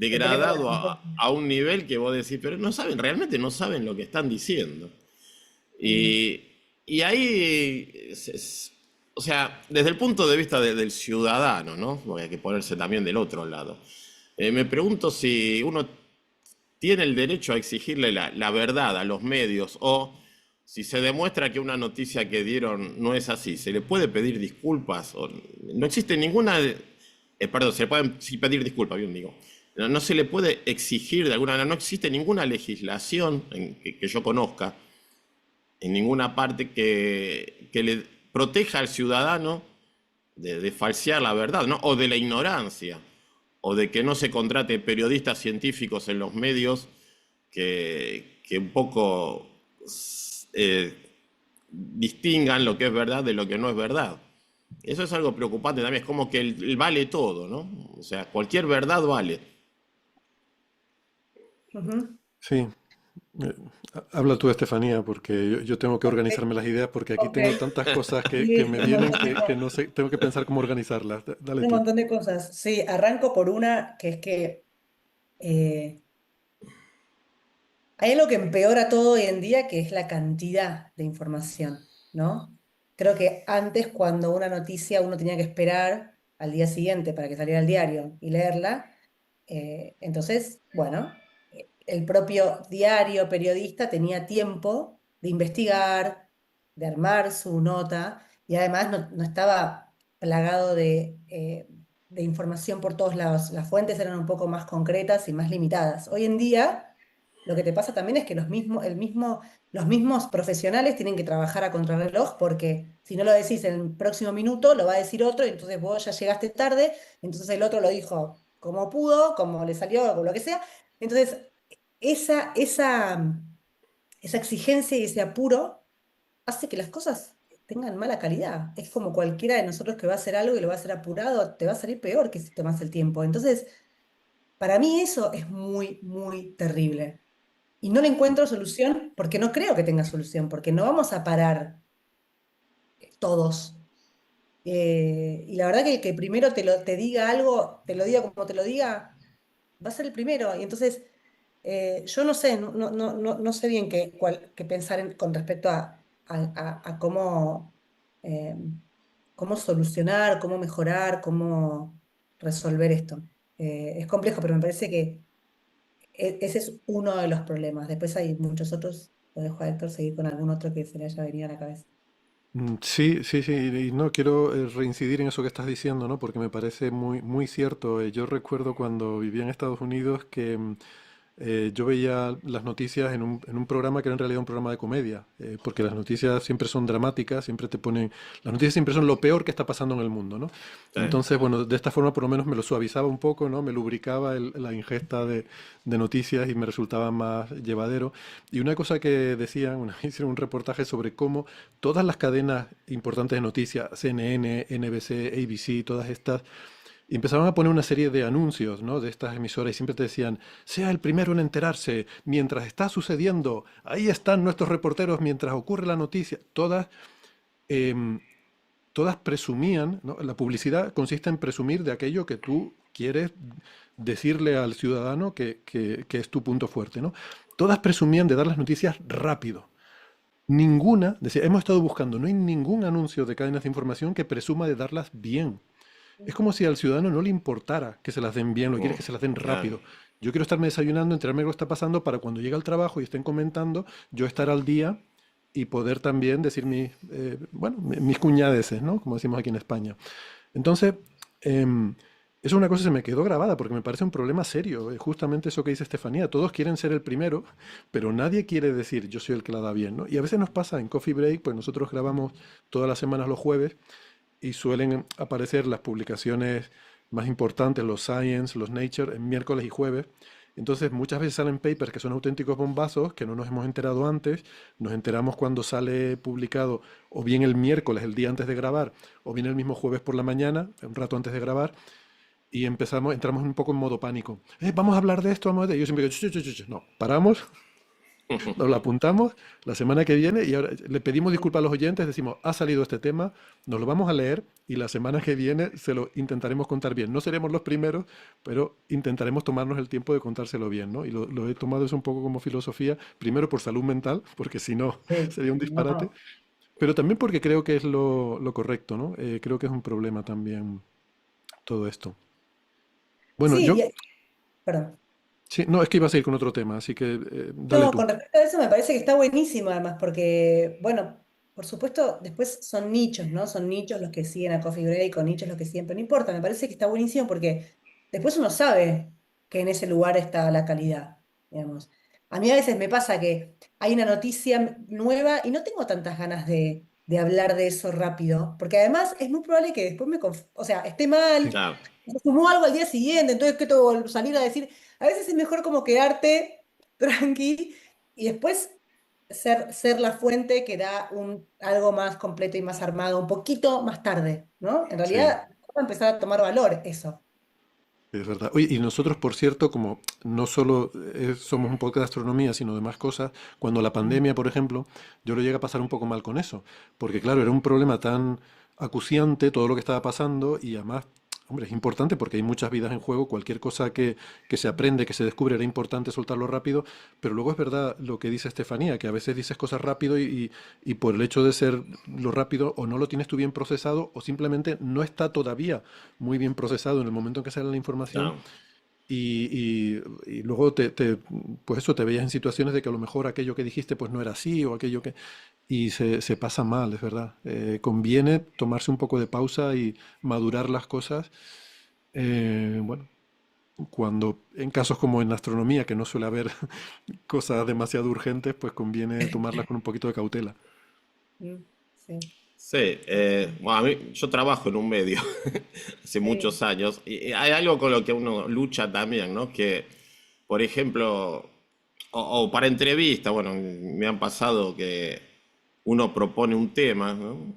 Se pelea por degradado las a un nivel que vos decís, pero no saben, realmente no saben lo que están diciendo. Mm, Y, y ahí, o sea, desde el punto de vista del ciudadano, ¿no? Porque hay que ponerse también del otro lado. Me pregunto si uno tiene el derecho a exigirle la verdad a los medios o si se demuestra que una noticia que dieron no es así, ¿se le puede pedir disculpas? O, no existe ninguna, perdón, se le pueden sí pedir disculpas, bien digo. No se le puede exigir de alguna manera, no existe ninguna legislación que yo conozca en ninguna parte que le proteja al ciudadano de falsear la verdad, ¿no? O de la ignorancia, o de que no se contrate periodistas científicos en los medios que un poco eh, distingan lo que es verdad de lo que no es verdad. Eso es algo preocupante también, es como que vale todo, ¿no? O sea, cualquier verdad vale. ujú. Sí, eh, habla tú, Estefanía, porque yo tengo que Ok, organizarme las ideas porque aquí ok. tengo tantas cosas que Sí, me un vienen montón de que cosas. no sé, tengo que pensar cómo organizarlas. Dale Un tú. montón de cosas. Sí, arranco por una que es que eh, Hay algo que empeora todo hoy en día, que es la cantidad de información, ¿no? Creo que antes, cuando una noticia uno tenía que esperar al día siguiente para que saliera el diario y leerla, entonces, bueno, el propio diario, periodista, tenía tiempo de investigar, de armar su nota, y además no estaba plagado de información por todos lados. Las fuentes eran un poco más concretas y más limitadas. Hoy en día lo que te pasa también es que los mismos profesionales tienen que trabajar a contrarreloj, porque si no lo decís en el próximo minuto, lo va a decir otro y entonces vos ya llegaste tarde, entonces el otro lo dijo como pudo, como le salió, o lo que sea. Entonces, esa, esa, esa exigencia y ese apuro hace que las cosas tengan mala calidad. Es como cualquiera de nosotros que va a hacer algo y lo va a hacer apurado, te va a salir peor que si tomas el tiempo. Entonces, para mí eso es muy, muy terrible. Y no le encuentro solución porque no creo que tenga solución, porque no vamos a parar todos. Y la verdad que el que primero te diga algo, te lo diga como te lo diga, va a ser el primero. Y entonces, yo no sé, no sé bien qué pensar con respecto a eh, cómo solucionar, cómo mejorar, cómo resolver esto. Es complejo, pero me parece que ese es uno de los problemas. Después hay muchos otros. Lo dejo a Héctor seguir con algún otro que se le haya venido a la cabeza. Sí, sí, sí, y no quiero reincidir en eso que estás diciendo, ¿no? Porque me parece muy, muy cierto. Yo recuerdo cuando vivía en Estados Unidos que yo veía las noticias en un programa que era en realidad un programa de comedia, porque las noticias siempre son dramáticas, siempre te ponen, las noticias siempre son lo peor que está pasando en el mundo, ¿no? Sí. Entonces, bueno, de esta forma por lo menos me lo suavizaba un poco, ¿no? Me lubricaba la ingesta de noticias y me resultaba más llevadero. Y una cosa que decían, una vez hicieron un reportaje sobre cómo todas las cadenas importantes de noticias, CNN, NBC, ABC, todas estas, y empezaban a poner una serie de anuncios, ¿no? De estas emisoras y siempre te decían, sea el primero en enterarse, mientras está sucediendo, ahí están nuestros reporteros mientras ocurre la noticia. Em, Todas presumían, ¿no? La publicidad consiste en presumir de aquello que tú quieres decirle al ciudadano que es tu punto fuerte, ¿no? Todas presumían de dar las noticias rápido. Ninguna, decía, hemos estado buscando, no hay ningún anuncio de cadenas de información que presuma de darlas bien. Es como si al ciudadano no le importara que se las den bien, lo que quiere es que se las den Claro. rápido. Yo quiero estarme desayunando, enterarme de lo que está pasando para cuando llegue al trabajo y estén comentando, yo estar al día y poder también decir bueno, mis cuñadeces, ¿no? Como decimos aquí en España. Entonces, eso es una cosa que se me quedó grabada porque me parece un problema serio. Justamente eso que dice Estefanía. Todos quieren ser el primero, pero nadie quiere decir yo soy el que la da bien, ¿no? Y a veces nos pasa en Coffee Break, pues nosotros grabamos todas las semanas los jueves y suelen aparecer las publicaciones más importantes, los Science, los Nature, en miércoles y jueves. Entonces muchas veces salen papers que son auténticos bombazos, que no nos hemos enterado antes, nos enteramos cuando sale publicado o bien el miércoles, el día antes de grabar, o bien el mismo jueves por la mañana, un rato antes de grabar, y entramos un poco en modo pánico. Vamos a hablar de esto, vamos a yo siempre digo, "Ch, ch, ch, ch". No, paramos, nos lo apuntamos la semana que viene y ahora le pedimos disculpas a los oyentes, decimos, ha salido este tema, nos lo vamos a leer y la semana que viene se lo intentaremos contar bien. No seremos los primeros, pero intentaremos tomarnos el tiempo de contárselo bien, ¿no? Y lo he tomado eso un poco como filosofía, primero por salud mental, porque si no Sí, sería un disparate, no. pero también porque creo que es lo correcto, ¿no? Creo que es un problema también todo esto. Bueno, Sí, yo, perdón. sí, no, es que iba a seguir con otro tema, así que dale No, tú. con respecto a eso me parece que está buenísimo además, porque, bueno, por supuesto, después son nichos, ¿no? Son nichos los que siguen a Coffee Break, con nichos los que siguen, pero no importa, me parece que está buenísimo porque después uno sabe que en ese lugar está la calidad, digamos. A mí a veces me pasa que hay una noticia nueva y no tengo tantas ganas de hablar de eso rápido, porque además es muy probable que después o sea, esté mal, Sí. Claro. se sumó algo al día siguiente, entonces, ¿qué tengo que salir a decir? A veces es mejor como quedarte tranqui, y después ser la fuente que da algo más completo y más armado un poquito más tarde, ¿no? En Sí. realidad, va a empezar a tomar valor eso. Es verdad. Oye, y nosotros, por cierto, como no solo somos un poco de astronomía, sino de más cosas, cuando la Mm. pandemia, por ejemplo, yo lo llegué a pasar un poco mal con eso, porque claro, era un problema tan acuciante todo lo que estaba pasando y además hombre, es importante porque hay muchas vidas en juego, cualquier cosa que se aprende, que se descubre, era importante soltarlo rápido, pero luego es verdad lo que dice Estefanía, que a veces dices cosas rápido y por el hecho de ser lo rápido o no lo tienes tú bien procesado o simplemente no está todavía muy bien procesado en el momento en que sale la información Claro. y luego pues eso, te veías en situaciones de que a lo mejor aquello que dijiste pues no era así o aquello que... Y se pasa mal, es verdad. Conviene tomarse un poco de pausa y madurar las cosas. Bueno, cuando en casos como en astronomía, que no suele haber cosas demasiado urgentes, pues conviene tomarlas con un poquito de cautela. Mm, sí, Sí, bueno, yo trabajo en un medio hace sí, muchos años y hay algo con lo que uno lucha también, ¿no? Que, por ejemplo, o para entrevistas, bueno, me han pasado que uno propone un tema, ¿no?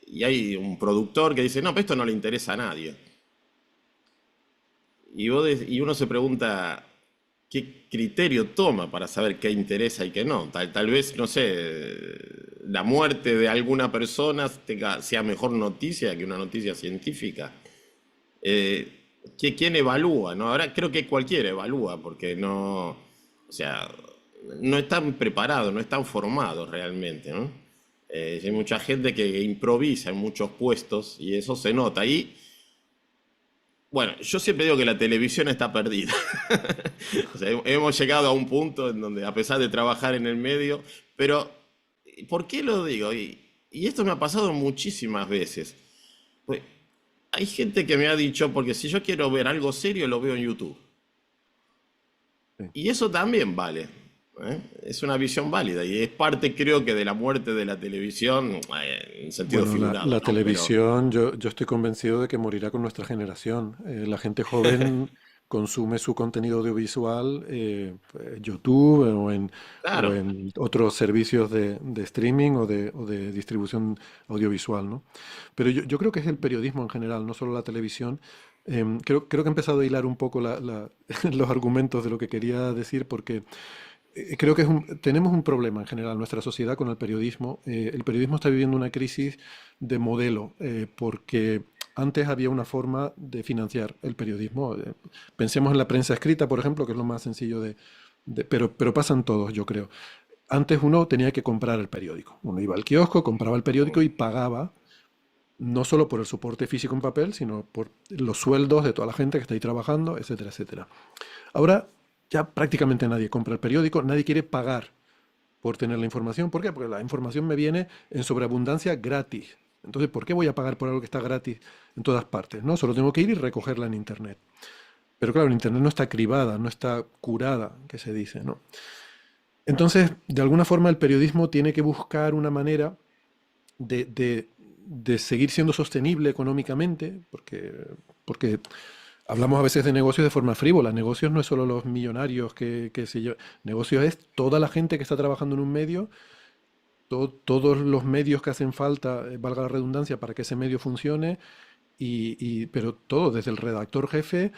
Y hay un productor que dice, no, pero esto no le interesa a nadie. Y uno se pregunta, ¿qué criterio toma para saber qué interesa y qué no? Tal vez, no sé, la muerte de alguna persona sea mejor noticia que una noticia científica. ¿Quién evalúa, no? Ahora creo que cualquiera evalúa, porque no, o sea, no están preparados, no están formados realmente, ¿no? Hay mucha gente que improvisa en muchos puestos y eso se nota. Y bueno, yo siempre digo que la televisión está perdida. O sea, hemos llegado a un punto en donde, a pesar de trabajar en el medio, pero ¿por qué lo digo? Y esto me ha pasado muchísimas veces. Pues, hay gente que me ha dicho, porque si yo quiero ver algo serio, lo veo en YouTube. Sí. Y eso también vale. ¿Eh? Es una visión válida y es parte, creo que, de la muerte de la televisión, en sentido Bueno, figurado, la ¿no? Pero, televisión, yo estoy convencido de que morirá con nuestra generación. La gente joven consume su contenido audiovisual pues, YouTube o claro, en otros servicios de streaming o de distribución audiovisual, ¿no? Pero yo creo que es el periodismo en general, no solo la televisión. Creo que he empezado a hilar un poco los argumentos de lo que quería decir porque creo que tenemos un problema en general en nuestra sociedad con el periodismo. El periodismo está viviendo una crisis de modelo, porque antes había una forma de financiar el periodismo. Pensemos en la prensa escrita, por ejemplo, que es lo más sencillo pero pasan todos, yo creo. Antes uno tenía que comprar el periódico. Uno iba al kiosco, compraba el periódico y pagaba no solo por el soporte físico en papel, sino por los sueldos de toda la gente que está ahí trabajando, etcétera, etcétera. Ahora ya prácticamente nadie compra el periódico, nadie quiere pagar por tener la información. ¿Por qué? Porque la información me viene en sobreabundancia gratis. Entonces, ¿por qué voy a pagar por algo que está gratis en todas partes? No, solo tengo que ir y recogerla en Internet. Pero claro, en Internet no está cribada, no está curada, que se dice, ¿no? Entonces, de alguna forma, el periodismo tiene que buscar una manera de seguir siendo sostenible económicamente, porque hablamos a veces de negocios de forma frívola. Negocios no es solo los millonarios que se llevan. Negocios es toda la gente que está trabajando en un medio, todos los medios que hacen falta, valga la redundancia, para que ese medio funcione, pero todo, desde el redactor jefe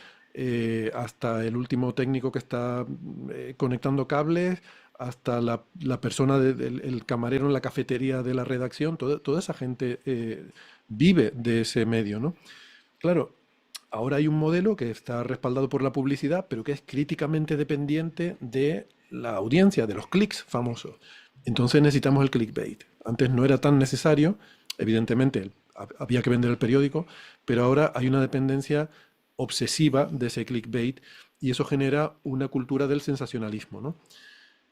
hasta el último técnico que está conectando cables, hasta la persona, el camarero en la cafetería de la redacción, toda esa gente vive de ese medio, ¿no? Claro, ahora hay un modelo que está respaldado por la publicidad, pero que es críticamente dependiente de la audiencia, de los clics famosos. Entonces necesitamos el clickbait. Antes no era tan necesario, evidentemente había que vender el periódico, pero ahora hay una dependencia obsesiva de ese clickbait y eso genera una cultura del sensacionalismo, ¿no?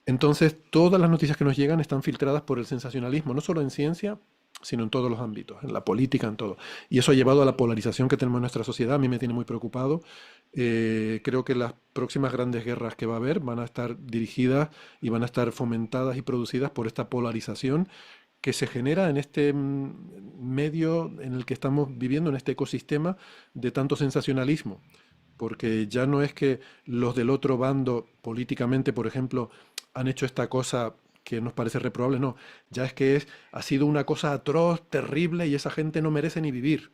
Entonces, todas las noticias que nos llegan están filtradas por el sensacionalismo, no solo en ciencia, sino en todos los ámbitos, en la política, en todo. Y eso ha llevado a la polarización que tenemos en nuestra sociedad. A mí me tiene muy preocupado. Creo que las próximas grandes guerras que va a haber van a estar dirigidas y van a estar fomentadas y producidas por esta polarización que se genera en este medio en el que estamos viviendo, en este ecosistema de tanto sensacionalismo. Porque ya no es que los del otro bando políticamente, por ejemplo, han hecho esta cosa que nos parece reprobable, no, ya es que ha sido una cosa atroz, terrible y esa gente no merece ni vivir.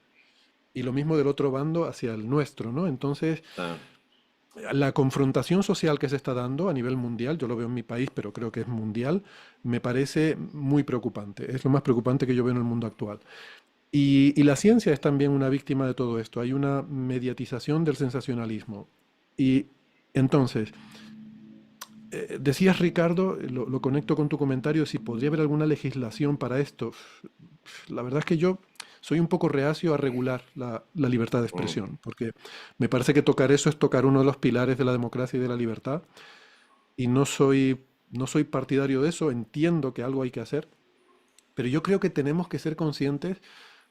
Y lo mismo del otro bando hacia el nuestro, ¿no? Entonces, ah, la confrontación social que se está dando a nivel mundial, yo lo veo en mi país, pero creo que es mundial, me parece muy preocupante. Es lo más preocupante que yo veo en el mundo actual. Y la ciencia es también una víctima de todo esto. Hay una mediatización del sensacionalismo. Y entonces, decías, Ricardo, lo conecto con tu comentario, si podría haber alguna legislación para esto. La verdad es que yo soy un poco reacio a regular la libertad de Mm, expresión, porque me parece que tocar eso es tocar uno de los pilares de la democracia y de la libertad, y no soy partidario de eso, entiendo que algo hay que hacer, pero yo creo que tenemos que ser conscientes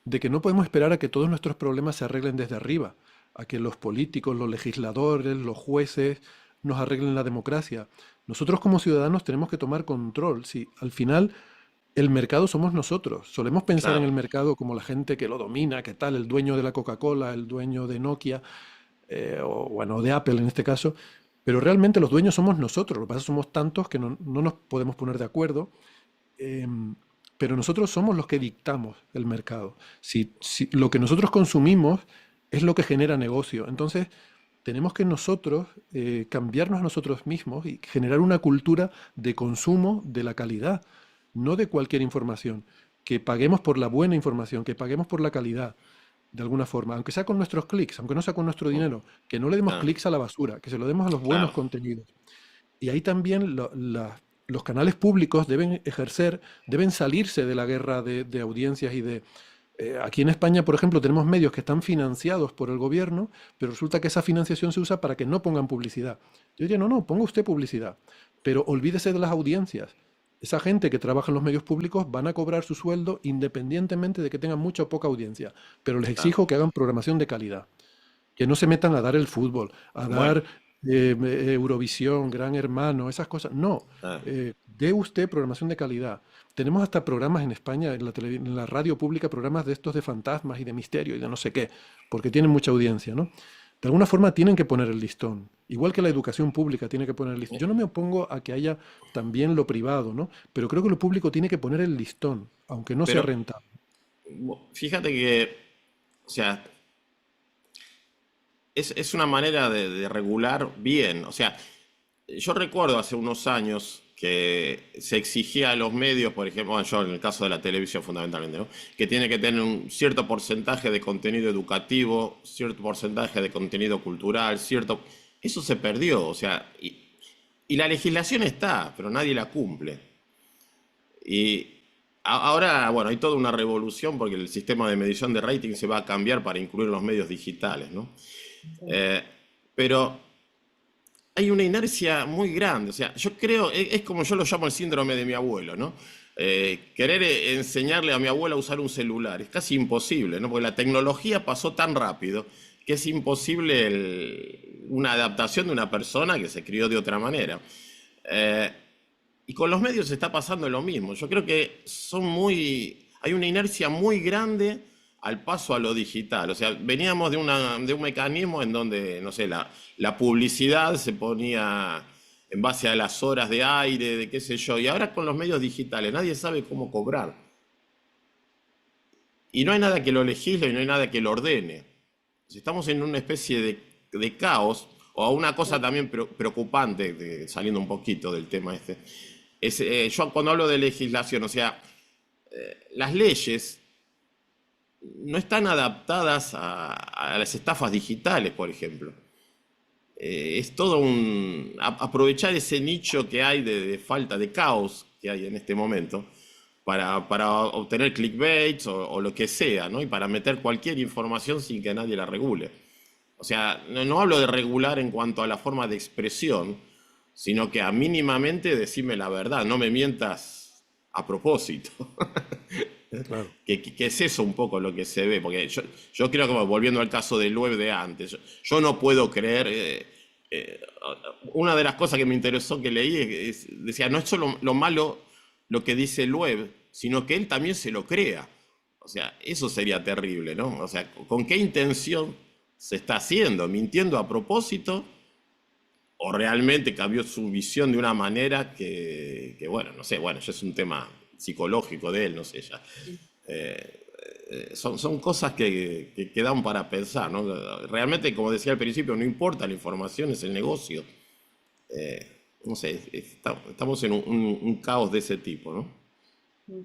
de que no podemos esperar a que todos nuestros problemas se arreglen desde arriba, a que los políticos, los legisladores, los jueces nos arreglen la democracia. Nosotros como ciudadanos tenemos que tomar control. Si al final el mercado somos nosotros. Solemos pensar en claro, el mercado como la gente que lo domina, que tal, el dueño de la Coca-Cola, el dueño de Nokia, o bueno, de Apple en este caso, pero realmente los dueños somos nosotros. Lo que pasa es que somos tantos que no nos podemos poner de acuerdo, em, pero nosotros somos los que dictamos el mercado. Si lo que nosotros consumimos es lo que genera negocio, entonces tenemos que nosotros cambiarnos a nosotros mismos y generar una cultura de consumo de la calidad, no de cualquier información. Que paguemos por la buena información, que paguemos por la calidad, de alguna forma, aunque sea con nuestros clics, aunque no sea con nuestro mm, dinero, que no le demos claro, clics a la basura, que se lo demos a los buenos claro. contenidos. Y ahí también los canales públicos deben salirse de la guerra de audiencias y de... aquí en España, por ejemplo, tenemos medios que están financiados por el gobierno, pero resulta que esa financiación se usa para que no pongan publicidad. Yo diría, no, no, ponga usted publicidad, pero olvídese de las audiencias. Esa gente que trabaja en los medios públicos van a cobrar su sueldo independientemente de que tengan mucha o poca audiencia, pero les Claro. exijo que hagan programación de calidad, que no se metan a dar el fútbol, a Bueno, dar Eurovisión, Gran Hermano, esas cosas. No, dé usted programación de calidad. Tenemos hasta programas en España, en la radio pública, programas de estos de fantasmas y de misterio y de no sé qué, porque tienen mucha audiencia, ¿no? De alguna forma tienen que poner el listón, igual que la educación pública tiene que poner el listón. Yo no me opongo a que haya también lo privado, ¿no? Pero creo que lo público tiene que poner el listón, aunque no sea pero rentable. fíjate que, o sea, es una manera de regular bien. O sea, yo recuerdo hace unos años que se exigía a los medios, por ejemplo, bueno, yo en el caso de la televisión fundamentalmente, ¿no? Que tiene que tener un cierto porcentaje de contenido educativo, cierto porcentaje de contenido cultural, cierto... Eso se perdió, o sea, y la legislación está, pero nadie la cumple. Y ahora, bueno, hay toda una revolución porque el sistema de medición de rating se va a cambiar para incluir los medios digitales, ¿no? Sí. Eh, pero hay una inercia muy grande. O sea, yo creo, es como yo lo llamo el síndrome de mi abuelo, ¿no? Querer enseñarle a mi abuela a usar un celular es casi imposible, ¿no? Porque la tecnología pasó tan rápido que es imposible una adaptación de una persona que se crió de otra manera. Eh, y con los medios está pasando lo mismo. Yo creo que hay una inercia muy grande al paso a lo digital. O sea, veníamos de un mecanismo en donde, no sé, la publicidad se ponía en base a las horas de aire, de qué sé yo. Y ahora con los medios digitales nadie sabe cómo cobrar. Y no hay nada que lo legisle y no hay nada que lo ordene. Si estamos en una especie de caos, o una cosa también preocupante, saliendo un poquito del tema este, yo cuando hablo de legislación, o sea, las leyes no están adaptadas a las estafas digitales, por ejemplo. Es todo aprovechar ese nicho que hay de falta de caos que hay en este momento para obtener clickbaits o lo que sea, ¿no? Y para meter cualquier información sin que nadie la regule. O sea, no hablo de regular en cuanto a la forma de expresión, sino que a mínimamente decime la verdad, no me mientas a propósito. Claro. Que es eso un poco lo que se ve, porque yo creo que volviendo al caso del web de antes, yo no puedo creer, eh, una de las cosas que me interesó que leí decía, no es solo lo malo lo que dice el web, sino que él también se lo crea. O sea, eso sería terrible, ¿no? O sea, ¿con qué intención se está haciendo? ¿Mintiendo a propósito? ¿O realmente cambió su visión de una manera bueno, no sé, bueno, ya es un tema psicológico de él, no sé, ya. Son cosas que dan para pensar, ¿no? Realmente, como decía al principio, no importa la información, es el negocio. No sé, estamos en un caos de ese tipo, ¿no? Mm.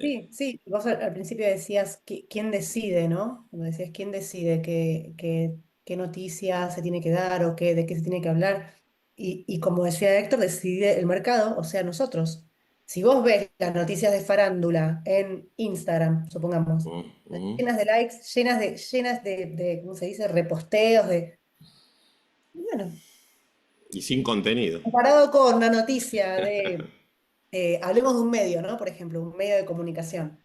Sí, sí, vos al principio decías quién decide, ¿no? Cuando decías quién decide qué noticia se tiene que dar o de qué se tiene que hablar. Y como decía Héctor, decide el mercado, o sea, nosotros. Si vos ves las noticias de farándula en Instagram, supongamos, Mm, mm. llenas de likes, llenas ¿cómo se dice? Reposteos bueno, Y sin contenido. comparado con una noticia hablemos de un medio, ¿no? Por ejemplo, un medio de comunicación,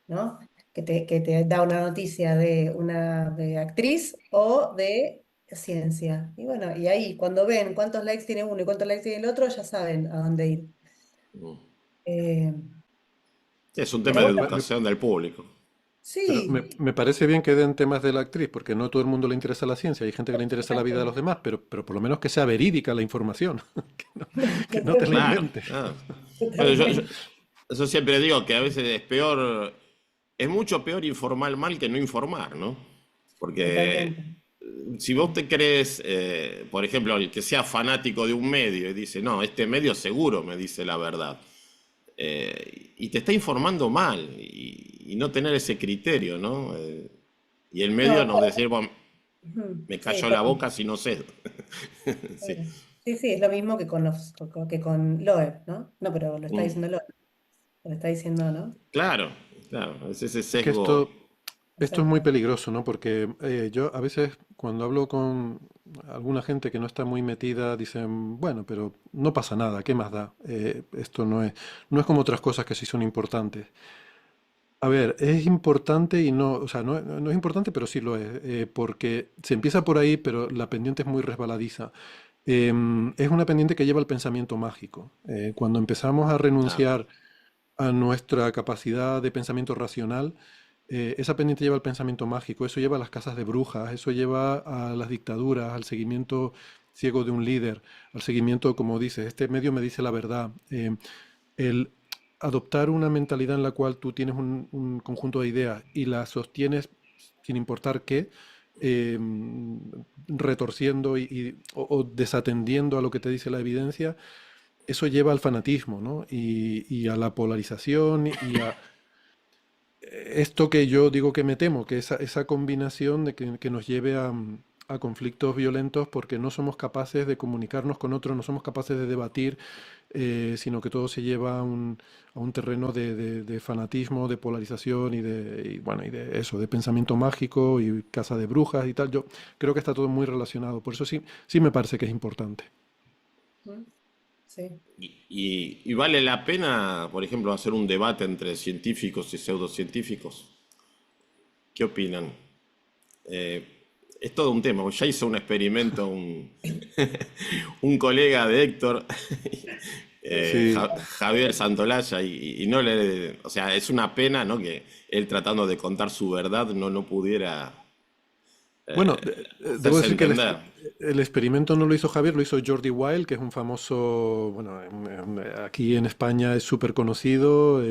¿no? Que te da una noticia de una de actriz o de ciencia. Y bueno, y ahí cuando ven cuántos likes tiene uno y cuántos likes tiene el otro, ya saben a dónde ir. Mm. Eh, Es un tema pero de bueno, educación del público. Pero sí, me parece bien que den temas de la actriz, porque no a todo el mundo le interesa la ciencia, hay gente que le interesa la vida de los demás, pero por lo menos que sea verídica la información, que no te la totalmente, Claro, inventes. claro. Bueno, totalmente, yo siempre digo que a veces es peor, es mucho peor informar mal que no informar, ¿no? Porque totalmente. si vos te crees, por ejemplo, el que sea fanático de un medio y dice, no, este medio seguro me dice la verdad, y te está informando mal y no tener ese criterio, ¿no? Y el No, medio no decir, bueno, me sí, cayó la boca si no sé. Sí, sí, sí, es lo mismo que con Loeb, ¿no? No, pero lo está Mm. diciendo Loeb, lo está diciendo, ¿no? Claro, claro, es ese Es que sesgo. esto es muy Exacto. peligroso, ¿no? Porque yo a veces cuando hablo con alguna gente que no está muy metida, dicen, bueno, pero no pasa nada, ¿qué más da? Esto no es como otras cosas que sí son importantes. A ver, es importante y no, o sea, no es importante, pero sí lo es, porque se empieza por ahí, pero la pendiente es muy resbaladiza. Es una pendiente que lleva al pensamiento mágico. Cuando empezamos a Ah, renunciar a nuestra capacidad de pensamiento racional, esa pendiente lleva al pensamiento mágico, eso lleva a las casas de brujas, eso lleva a las dictaduras, al seguimiento ciego de un líder, al seguimiento, como dices, este medio me dice la verdad. El adoptar una mentalidad en la cual tú tienes un conjunto de ideas y las sostienes sin importar qué, eh, retorciendo o desatendiendo a lo que te dice la evidencia, eso lleva al fanatismo, ¿no? Y a la polarización y a esto que yo digo que me temo, que esa combinación de que nos lleve a conflictos violentos porque no somos capaces de comunicarnos con otros, no somos capaces de debatir, sino que todo se lleva a un terreno de fanatismo, de polarización bueno, y de eso, de pensamiento mágico y casa de brujas y tal. Yo creo que está todo muy relacionado, por eso sí, sí me parece que es importante. ¿Mm? Sí. y vale la pena, por ejemplo, hacer un debate entre científicos y pseudocientíficos. ¿Qué opinan? Eh, es todo un tema. Ya hizo un experimento un colega de Héctor, Sí, Javier Santolaya, y no le, o sea, es una pena, ¿no? Que él tratando de contar su verdad no pudiera bueno, debo hacerse decir que entender. el experimento no lo hizo Javier, lo hizo Jordi Wild, que es un famoso, bueno, aquí en España es súper conocido,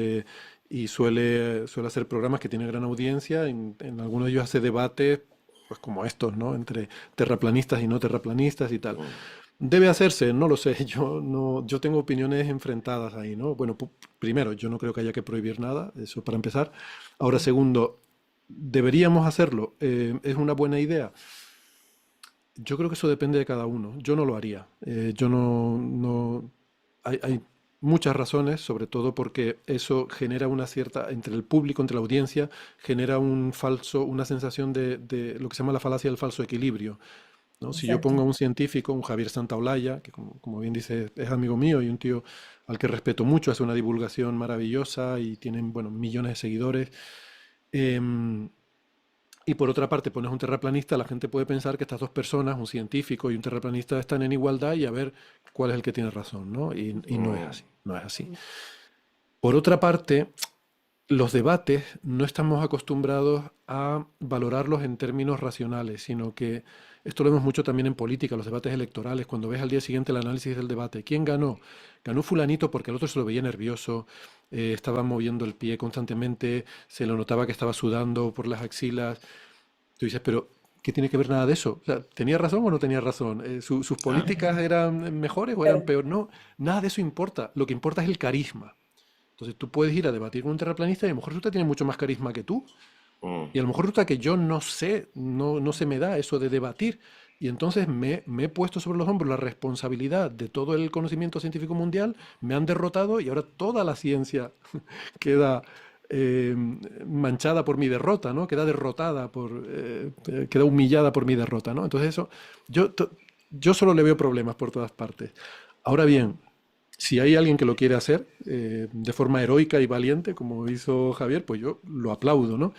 y suele hacer programas que tienen gran audiencia. En algunos de ellos hace debates, pues como estos, ¿no? Entre terraplanistas y no terraplanistas y tal. Debe hacerse, no lo sé, yo tengo opiniones enfrentadas ahí, ¿no? Bueno, primero, yo no creo que haya que prohibir nada, eso para empezar. Ahora, segundo, ¿deberíamos hacerlo? ¿Es una buena idea? Yo creo que eso depende de cada uno. Yo no lo haría. Yo no. Hay muchas razones, sobre todo porque eso genera una cierta, entre el público, entre la audiencia, genera una sensación de lo que se llama la falacia del falso equilibrio, ¿no? Si yo pongo Exacto. a un científico, un Javier Santaolalla, que como bien dice es amigo mío y un tío al que respeto mucho, hace una divulgación maravillosa y tienen, bueno, millones de seguidores. em, y por otra parte, pones un terraplanista, la gente puede pensar que estas dos personas, un científico y un terraplanista, están en igualdad y a ver cuál es el que tiene razón, ¿no? Y no es Mm, así, no es así. Por otra parte, los debates no estamos acostumbrados a valorarlos en términos racionales, sino que esto lo vemos mucho también en política, los debates electorales, cuando ves al día siguiente el análisis del debate. ¿Quién ganó? Ganó fulanito porque el otro se lo veía nervioso, estaba moviendo el pie constantemente, se lo notaba que estaba sudando por las axilas. Tú dices, pero ¿qué tiene que ver nada de eso? O sea, ¿tenía razón o no tenía razón? ¿Sus claro. políticas eran mejores o eran Claro. peores? No, nada de eso importa. Lo que importa es el carisma. Entonces tú puedes ir a debatir con un terraplanista y a lo mejor resulta que tiene mucho más carisma que tú. Mm. Y a lo mejor resulta que yo no sé, no se me da eso de debatir. Y entonces me he puesto sobre los hombros la responsabilidad de todo el conocimiento científico mundial, me han derrotado y ahora toda la ciencia queda manchada por mi derrota, ¿no? Queda derrotada queda humillada por mi derrota, ¿no? Entonces eso, yo, to- yo solo le veo problemas por todas partes. Ahora bien, si hay alguien que lo quiere hacer de forma heroica y valiente, como hizo Javier, pues yo lo aplaudo, ¿no?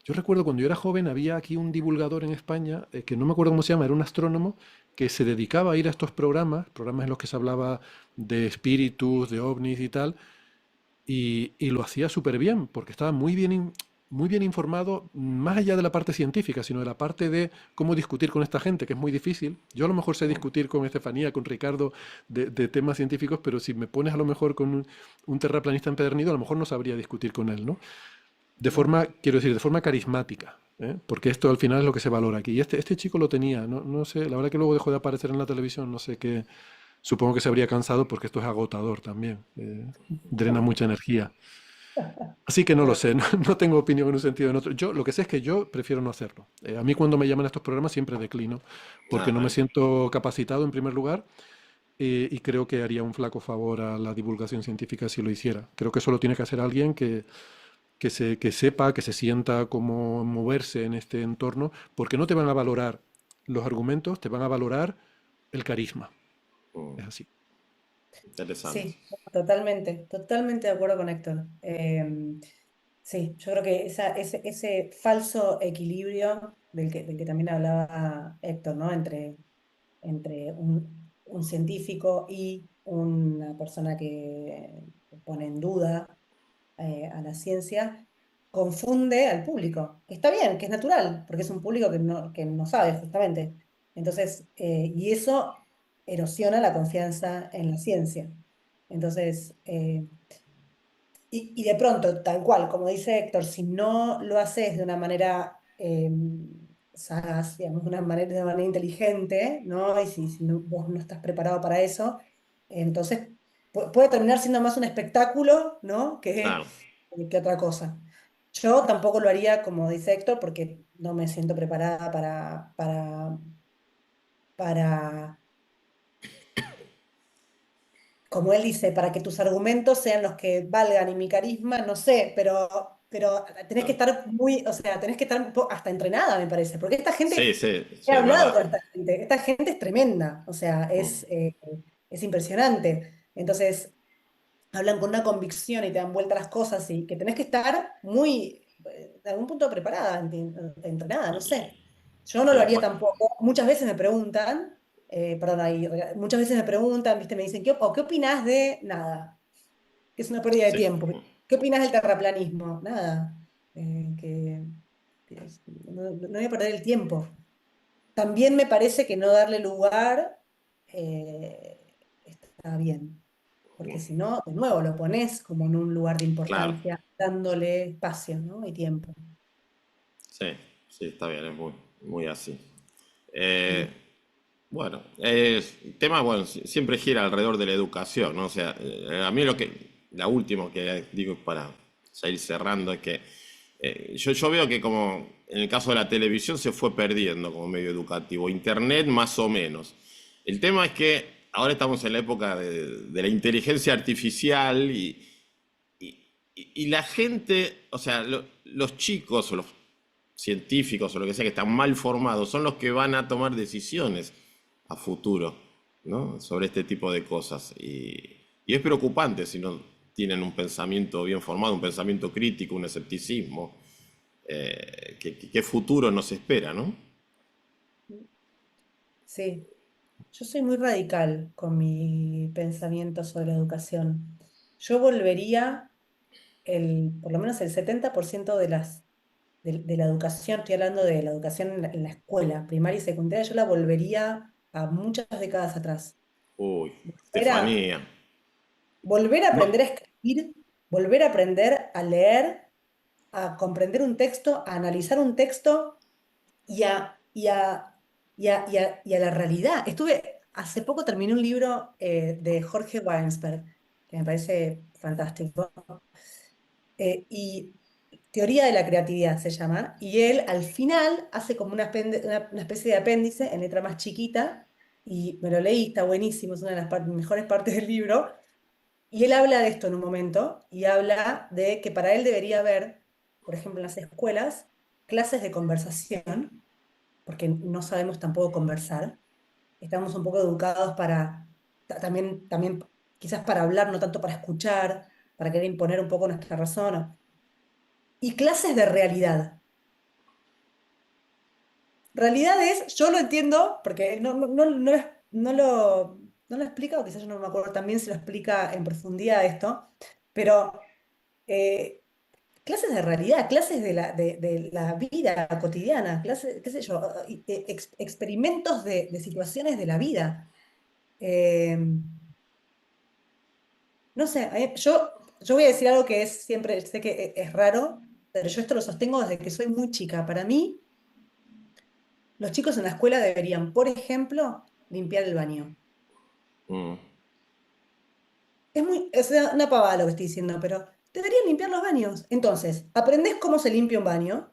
Yo recuerdo cuando yo era joven había aquí un divulgador en España, que no me acuerdo cómo se llama, era un astrónomo que se dedicaba a ir a estos programas en los que se hablaba de espíritus, de ovnis y tal, y lo hacía súper bien, porque estaba muy bien informado, más allá de la parte científica, sino de la parte de cómo discutir con esta gente, que es muy difícil. Yo a lo mejor sé discutir con Estefanía, con Ricardo, de temas científicos, pero si me pones a lo mejor con un terraplanista empedernido, a lo mejor no sabría discutir con él, ¿no? De forma, quiero decir, de forma carismática, ¿eh? Porque esto al final es lo que se valora aquí. Y este chico lo tenía, no sé, la verdad que luego dejó de aparecer en la televisión, no sé qué, supongo que se habría cansado porque esto es agotador también, drena mucha energía. Así que no lo sé, no tengo opinión en un sentido o en otro. Yo lo que sé es que yo prefiero no hacerlo. A mí cuando me llaman a estos programas siempre declino, porque Ah, no me bueno. siento capacitado en primer lugar y creo que haría un flaco favor a la divulgación científica si lo hiciera. Creo que eso lo tiene que hacer alguien que sepa, que se sienta cómo moverse en este entorno, porque no te van a valorar los argumentos, te van a valorar el carisma. Mm. Es así. Interesante. Sí, totalmente, totalmente de acuerdo con Héctor. Sí, yo creo que ese falso equilibrio del que también hablaba Héctor, ¿no? Entre un científico y una persona que pone en duda a la ciencia, confunde al público, que está bien, que es natural, porque es un público que no sabe justamente. Entonces, y eso erosiona la confianza en la ciencia. Entonces, y de pronto, tal cual, como dice Héctor, si no lo haces de una manera sagaz, digamos, de una manera inteligente, ¿no? Y si vos no estás preparado para eso, entonces puede terminar siendo más un espectáculo, ¿no? Claro. Que otra cosa. Yo tampoco lo haría como dice Héctor, porque no me siento preparada para como él dice, para que tus argumentos sean los que valgan y mi carisma, no sé, pero tenés que Claro. estar muy, o sea, tenés que estar hasta entrenada, me parece, porque esta Sí, gente, sí, he sí, es hablado verdad. con esta gente es tremenda, o sea, Mm. es impresionante. Entonces, hablan con una convicción y te dan vuelta las cosas y que tenés que estar muy, de algún punto preparada, entrenada, no sé. Yo no lo Sí, haría tampoco. Muchas veces me preguntan, perdón, muchas veces me preguntan, ¿viste? Me dicen, ¿qué opinás de nada? Que es una pérdida de sí. tiempo. ¿Qué opinás del terraplanismo? Nada. No voy a perder el tiempo. También me parece que no darle lugar está bien, porque si no, de nuevo, lo pones como en un lugar de Claro. importancia, dándole espacio, ¿no? Y tiempo. Sí, sí, está bien, es muy así. Eh, Mm. bueno, el tema, bueno, siempre gira alrededor de la educación, ¿no? O sea, a mí la última que digo para ya ir cerrando es que yo veo que como en el caso de la televisión se fue perdiendo como medio educativo, internet más o menos. El tema es que ahora estamos en la época de la inteligencia artificial y la gente, o sea, los chicos o los científicos o lo que sea que están mal formados son los que van a tomar decisiones a futuro, ¿no? Sobre este tipo de cosas. Y es preocupante si no tienen un pensamiento bien formado, un pensamiento crítico, un escepticismo. ¿Qué futuro nos espera, no? Sí, yo soy muy radical con mi pensamiento sobre la educación. Yo volvería por lo menos el 70% de la educación, estoy hablando de la educación en la escuela, primaria y secundaria, yo la volvería a muchas décadas atrás. Uy, Era Estefanía. volver a No, aprender a escribir, volver a aprender a leer, a comprender un texto, a analizar un texto y a la realidad. Hace poco terminé un libro de Jorge Wagensberg, que me parece fantástico. Y teoría de la creatividad se llama, y él al final hace como una especie de apéndice en letra más chiquita, y me lo leí, está buenísimo, es una de las mejores partes del libro, y él habla de esto en un momento, y habla de que para él debería haber, por ejemplo, en las escuelas, clases de conversación, porque no sabemos tampoco conversar, estamos un poco educados para, también quizás para hablar, no tanto para escuchar, para querer imponer un poco nuestra razón, y clases de realidad. Realidad es, yo lo entiendo, porque no lo explica, o quizás yo no me acuerdo también si lo explica en profundidad esto, pero eh, clases de realidad, clases de la vida cotidiana, clases, qué sé yo, experimentos de situaciones de la vida. Eh, no sé, yo voy a decir algo que es siempre, sé que es raro, pero yo esto lo sostengo desde que soy muy chica. Para mí, los chicos en la escuela deberían, por ejemplo, limpiar el baño. Mm. Es una pavada lo que estoy diciendo, pero deberían limpiar los baños. Entonces, aprendés cómo se limpia un baño,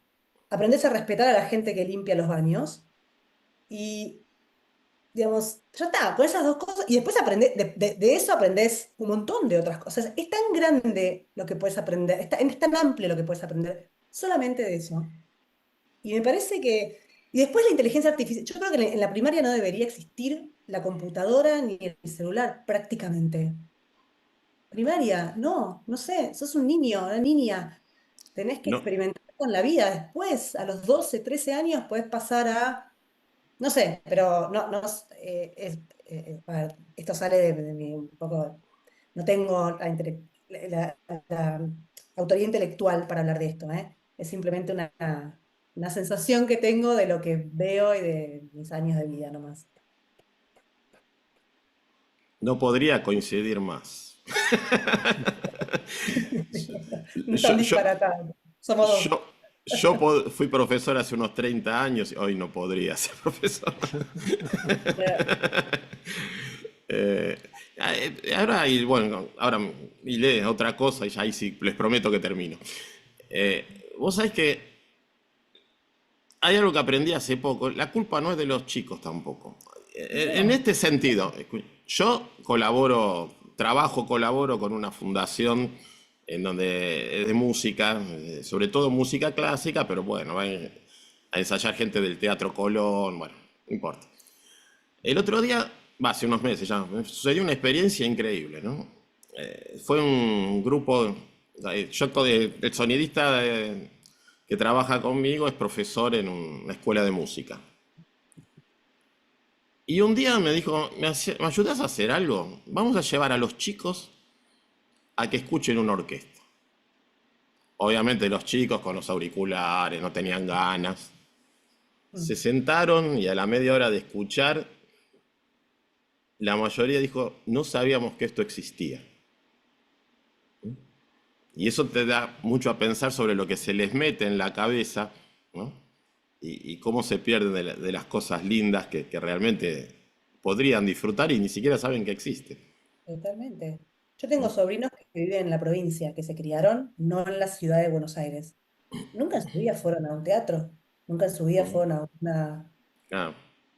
aprendés a respetar a la gente que limpia los baños y, digamos, ya está, con esas dos cosas. Y después aprendés, de eso aprendés un montón de otras cosas. Es tan grande lo que puedes aprender, es tan amplio lo que puedes aprender solamente de eso. Y me parece que... Y después la inteligencia artificial. Yo creo que en la primaria no debería existir la computadora ni el celular prácticamente. Primaria, no, no sé, sos un niño, una niña. Tenés que No, experimentar con la vida. Después, a los 12 13 años, puedes pasar a... No sé, pero no, a ver, esto sale de mi un poco... No tengo la autoridad intelectual para hablar de esto, ¿eh? Es simplemente una sensación que tengo de lo que veo y de mis años de vida nomás. no podría coincidir más. No están Yo, yo, disparatados. Somos dos. fui profesor hace unos 30 años y hoy no podría ser profesor. Eh, ahora, y bueno, ahora y lee otra cosa y ya ahí sí les prometo que termino. Vos sabés que hay algo que aprendí hace poco. La culpa no es de los chicos tampoco. En No, este sentido, yo colaboro con una fundación en donde es de música, sobre todo música clásica, pero bueno, a ensayar gente del Teatro Colón, bueno, no importa. El otro día, hace unos meses ya, me sucedió una experiencia increíble, ¿no? Fue un grupo, el sonidista que trabaja conmigo es profesor en una escuela de música. Y un día me dijo, ¿me ayudas a hacer algo? Vamos a llevar a los chicos a que escuchen una orquesta. Obviamente los chicos con los auriculares no tenían ganas. Se sentaron y a la media hora de escuchar, la mayoría dijo, no sabíamos que esto existía. Y eso te da mucho a pensar sobre lo que se les mete en la cabeza, ¿no? Y cómo se pierden de las cosas lindas que realmente podrían disfrutar y ni siquiera saben que existe. totalmente. Yo tengo sobrinos que viven en la provincia, que se criaron no en la ciudad de Buenos Aires. Nunca en su vida fueron a un teatro, nunca en su vida fueron a una... Ah,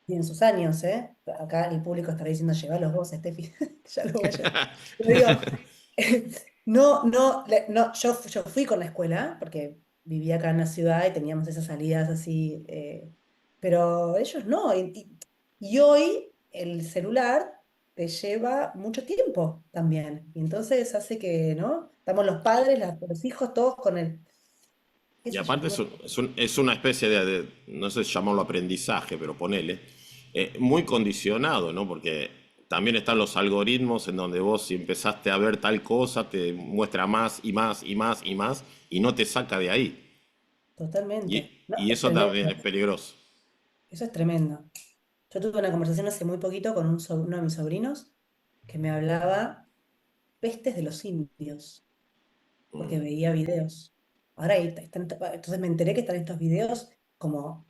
Y en sus años, ¿eh? Acá el público estará diciendo, llévalos vos, Steffi. Ya lo voy a llevar. Pero digo, yo fui con la escuela, porque vivía acá en la ciudad y teníamos esas salidas así, pero ellos no. Y hoy el celular te lleva mucho tiempo también. Y entonces hace que, ¿no? Estamos los padres, los hijos, todos con el, qué y sé yo, aparte es una especie no sé si llamarlo aprendizaje, pero ponele, muy condicionado, ¿no? Porque también están los algoritmos en donde vos si empezaste a ver tal cosa te muestra más y más y más y más y no te saca de ahí. totalmente. No, Y es eso también tremendo. es peligroso. Eso es tremendo. Yo tuve una conversación hace muy poquito con uno de mis sobrinos que me hablaba pestes de los indios, porque veía videos. Ahora entonces me enteré que están estos videos como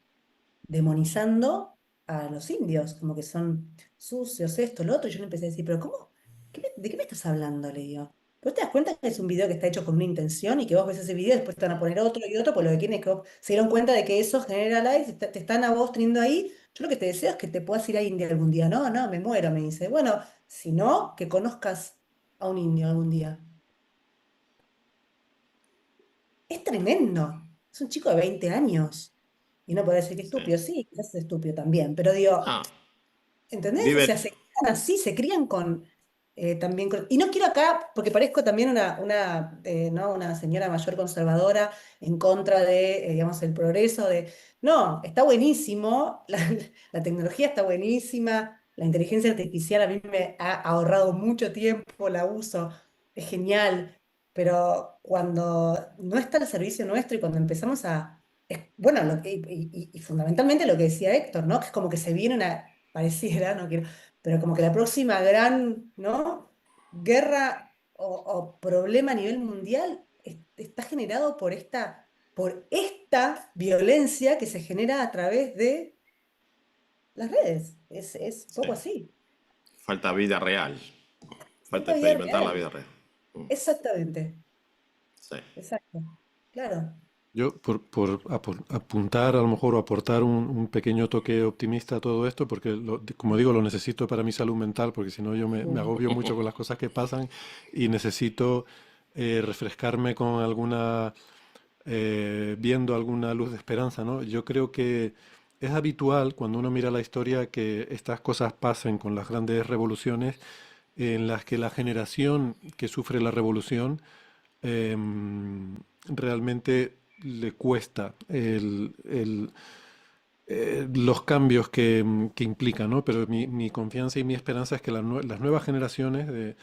demonizando a los indios, como que son sucios, esto, lo otro, y yo le empecé a decir, pero ¿cómo? ¿De qué me estás hablando? Le digo. ¿Vos te das cuenta que es un video que está hecho con una intención y que vos ves ese video y después te van a poner otro y otro? Pues lo que quieren es que vos se dieron cuenta de que eso genera likes, te están a vos teniendo ahí. Yo lo que te deseo es que te puedas ir a India algún día. No, no, me muero, me dice. Bueno, si no, que conozcas a un indio algún día. Es tremendo. Es un chico de 20 años. Y no puede decir que es Sí. estúpido. Sí, quizás es estúpido también. Pero digo, Ah, ¿entendés? O vive, sea, se crían así, se crían con, también con... Y no quiero acá, porque parezco también ¿no? Una señora mayor conservadora en contra de, digamos, el progreso de... No, está buenísimo, la tecnología está buenísima, la inteligencia artificial a mí me ha ahorrado mucho tiempo, la uso, es genial, pero cuando no está al servicio nuestro y cuando empezamos a... bueno, y fundamentalmente lo que decía Héctor, ¿no? Que es como que se viene una pareciera, no quiero, pero como que la próxima gran, ¿no? Guerra o problema a nivel mundial está generado por esta violencia que se genera a través de las redes. Es un sí, poco así. falta vida real, falta Falta vida experimentar la real. vida real. Mm, Exactamente. sí. Exacto. Claro. Yo, por apuntar a lo mejor o aportar un pequeño toque optimista a todo esto, porque como digo, lo necesito para mi salud mental, porque si no yo me Sí. agobio mucho con las cosas que pasan y necesito refrescarme con viendo alguna luz de esperanza, ¿no? Yo creo que es habitual cuando uno mira la historia que estas cosas pasen con las grandes revoluciones en las que la generación que sufre la revolución realmente le cuesta los cambios que implica, ¿no? Pero mi confianza y mi esperanza es que las nuevas generaciones,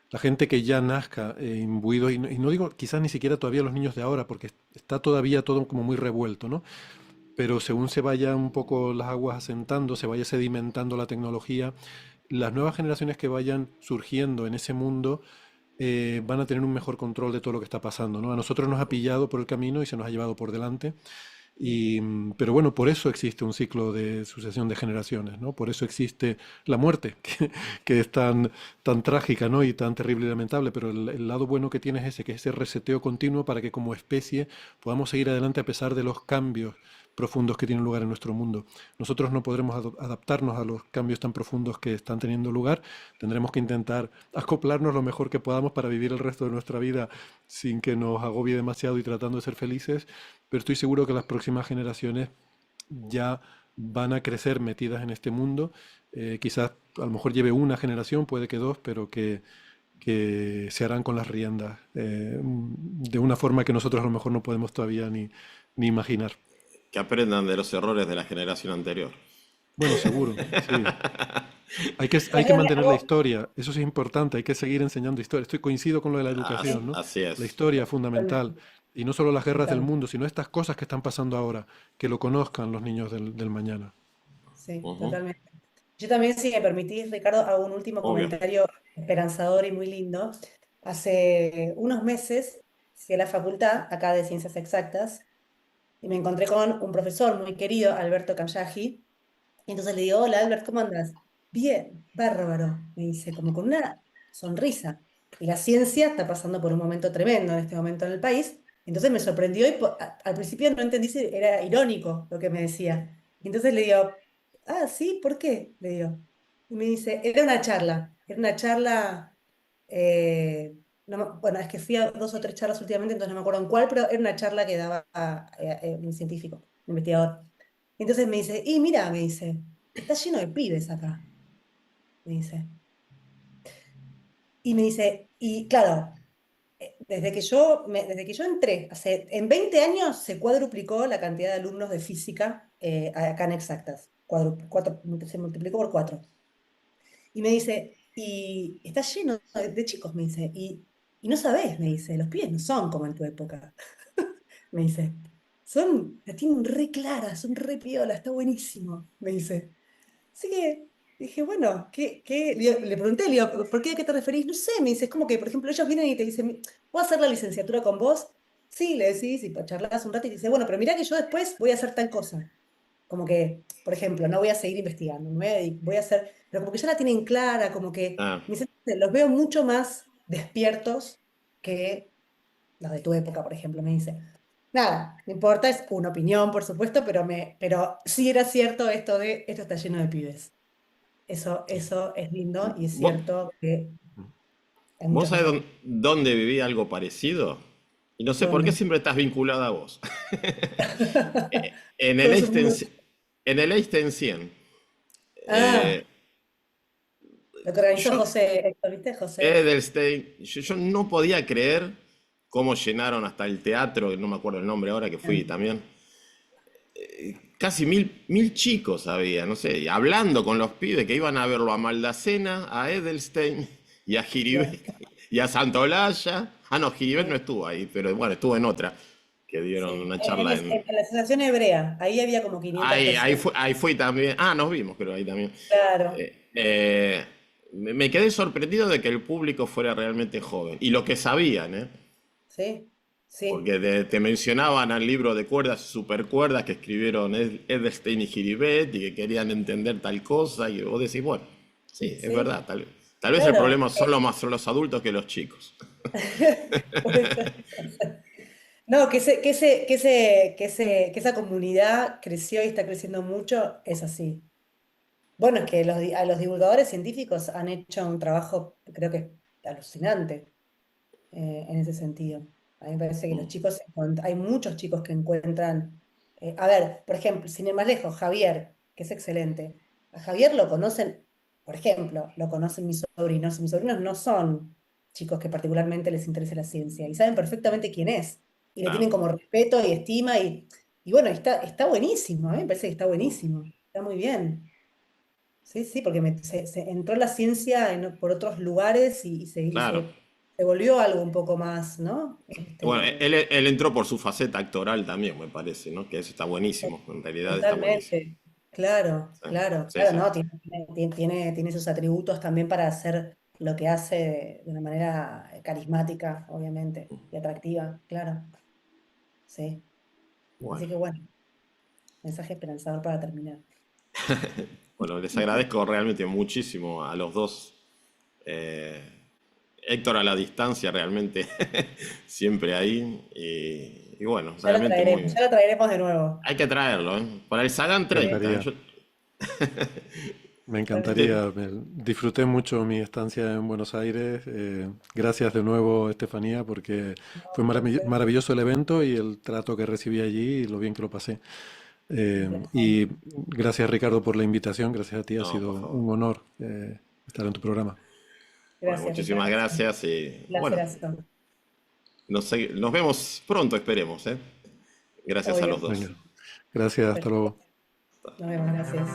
la gente que ya nazca imbuido, y no digo quizás ni siquiera todavía los niños de ahora, porque está todavía todo como muy revuelto, ¿no? Pero según se vaya un poco las aguas asentando, se vaya sedimentando la tecnología, las nuevas generaciones que vayan surgiendo en ese mundo van a tener un mejor control de todo lo que está pasando, ¿no? A nosotros nos ha pillado por el camino y se nos ha llevado por delante. Pero bueno, por eso existe un ciclo de sucesión de generaciones, ¿no? Por eso existe la muerte, que es tan trágica, ¿no? Y tan terrible y lamentable, pero el lado bueno que tiene es ese, que es ese reseteo continuo para que como especie podamos seguir adelante a pesar de los cambios profundos que tienen lugar en nuestro mundo. Nosotros no podremos adaptarnos a los cambios tan profundos que están teniendo lugar, tendremos que intentar acoplarnos lo mejor que podamos para vivir el resto de nuestra vida sin que nos agobie demasiado y tratando de ser felices, pero estoy seguro que las próximas generaciones ya van a crecer metidas en este mundo. Quizás a lo mejor lleve una generación, puede que dos, pero que se harán con las riendas de una forma que nosotros a lo mejor no podemos todavía ni imaginar. Que aprendan de los errores de la generación anterior. Bueno, seguro, sí. Hay que Bueno, mantener la historia, eso sí es importante, hay que seguir enseñando historia. Estoy coincido con lo de la educación, ¿no? Así La es. historia es fundamental. Y no solo las guerras del totalmente. mundo, sino estas cosas que están pasando ahora, que lo conozcan los niños del mañana. Sí, Ujú, totalmente. Yo también, si me permitís, Ricardo, hago un último obvio. comentario esperanzador y muy lindo. Hace unos meses fui a la facultad, acá de Ciencias Exactas, y me encontré con un profesor muy querido, Alberto Kanyahi, y entonces le digo, hola Albert, ¿cómo andas? Bien, bárbaro, me dice, como con una sonrisa. Y la ciencia está pasando por un momento tremendo en este momento en el país, entonces me sorprendió y al principio no entendí si era irónico lo que me decía. Y entonces le digo, ah, sí, ¿por qué? Le digo. Y me dice, era una charla, bueno, es que fui a dos o tres charlas últimamente, entonces no me acuerdo en cuál, pero era una charla que daba un científico, un investigador. Entonces me dice, y mira, me dice, está lleno de pibes acá, me dice. Y me dice, y claro, desde que yo entré, en 20 años se cuadruplicó la cantidad de alumnos de física acá en Exactas. Se multiplicó por 4. Y me dice, y está lleno de chicos, me dice, y no sabés, me dice, los pibes no son como en tu época. Me dice, la tienen re clara, son re piola, está buenísimo, me dice. Así que dije, bueno, Le pregunté, le digo, ¿por qué? ¿A qué te referís? No sé, me dice, es como que, por ejemplo, ellos vienen y te dicen, ¿puedo hacer la licenciatura con vos? Sí, le decís, y charlas un rato y te dice, bueno, pero mirá que yo después voy a hacer tal cosa. Como que, por ejemplo, no voy a seguir investigando, voy a hacer, pero como que ya la tienen clara, como que, Ah, me dice, los veo mucho más despiertos que los de tu época, por ejemplo, me dice. Nada, no importa, es una opinión, por supuesto, pero sí era cierto esto de, esto está lleno de pibes. Eso es lindo y es ¿Vos, cierto que hay vos muchos sabés mejores. dónde viví algo parecido? Y no sé por qué ¿Dónde? siempre estás vinculada a vos. En el Todo es un mundo. Einstein, en el Einstein 100. Ah, Eh, lo que organizó yo, José, Héctor, ¿viste? José. Edelstein, yo no podía creer cómo llenaron hasta el teatro, que no me acuerdo el nombre ahora, que fui también. Casi mil chicos había, no sé, y hablando con los pibes que iban a verlo a Maldacena, a Edelstein y a Bien, Giribet y a Santolaya. Ah, no, Giribet no bien. estuvo ahí, pero bueno, estuvo en otra, que dieron Sí. una En, charla en... en la Asociación Hebrea, ahí había como 500 personas. Ahí fui también. Ah, nos vimos, creo, ahí también. Claro, Me quedé sorprendido de que el público fuera realmente joven. Y lo que sabían, ¿eh? sí, sí. Porque te mencionaban al libro de cuerdas, supercuerdas que escribieron Edelstein y Giribet y que querían entender tal cosa. Y vos decís, bueno, sí, es Sí, verdad. Tal vez el claro. problema son lo más son los adultos que los chicos. Puede ser. No, que esa comunidad creció y está creciendo mucho, es así. Bueno, es que a los divulgadores científicos han hecho un trabajo, creo que alucinante, en ese sentido. A mí me parece que los chicos, hay muchos chicos que encuentran, a ver, por ejemplo, sin ir más lejos, Javier, que es excelente. A Javier lo conocen, por ejemplo, lo conocen mis sobrinos. Mis sobrinos no son chicos que particularmente les interese la ciencia y saben perfectamente quién es. Y le Claro. tienen como respeto y estima y bueno, está buenísimo, a mí me parece que está buenísimo, está muy bien. Sí, sí, porque se entró la ciencia por otros lugares y Claro. se volvió algo un poco más, ¿no? Bueno, él entró por su faceta actoral también, me parece, ¿no? Que eso está buenísimo. En realidad está buenísimo. Totalmente. Claro, Sí, claro, sí, claro, sí. ¿no? Tiene sus atributos también para hacer lo que hace de una manera carismática, obviamente, y atractiva, claro. Sí. Bueno. Así que bueno, mensaje esperanzador para terminar. Bueno, les agradezco realmente muchísimo a los dos. Eh, Héctor a la distancia, realmente siempre ahí. Y bueno, realmente muy... Ya lo traeremos de nuevo. Hay que traerlo, ¿eh? Para el Sagan Me Sí, 30. ¿Eh? encantaría. Me totalmente. encantaría. Disfruté mucho mi estancia en Buenos Aires. Gracias de nuevo, Estefanía, porque fue No, placer, maravilloso el evento y el trato que recibí allí y lo bien que lo pasé. un placer. Y gracias, Ricardo, por la invitación. Gracias a ti. Ha No, sido por favor. un honor estar en tu programa. Bueno, Gracias, muchísimas Ricardo. gracias y bueno, Placerazo. nos vemos pronto, esperemos, ¿eh? Gracias a los Obvio. dos. Venga. Gracias. Hasta Perfecto. luego. Nos vemos, gracias.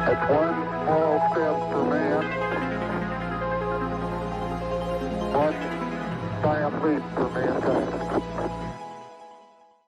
That's one small step for man, one giant leap for mankind.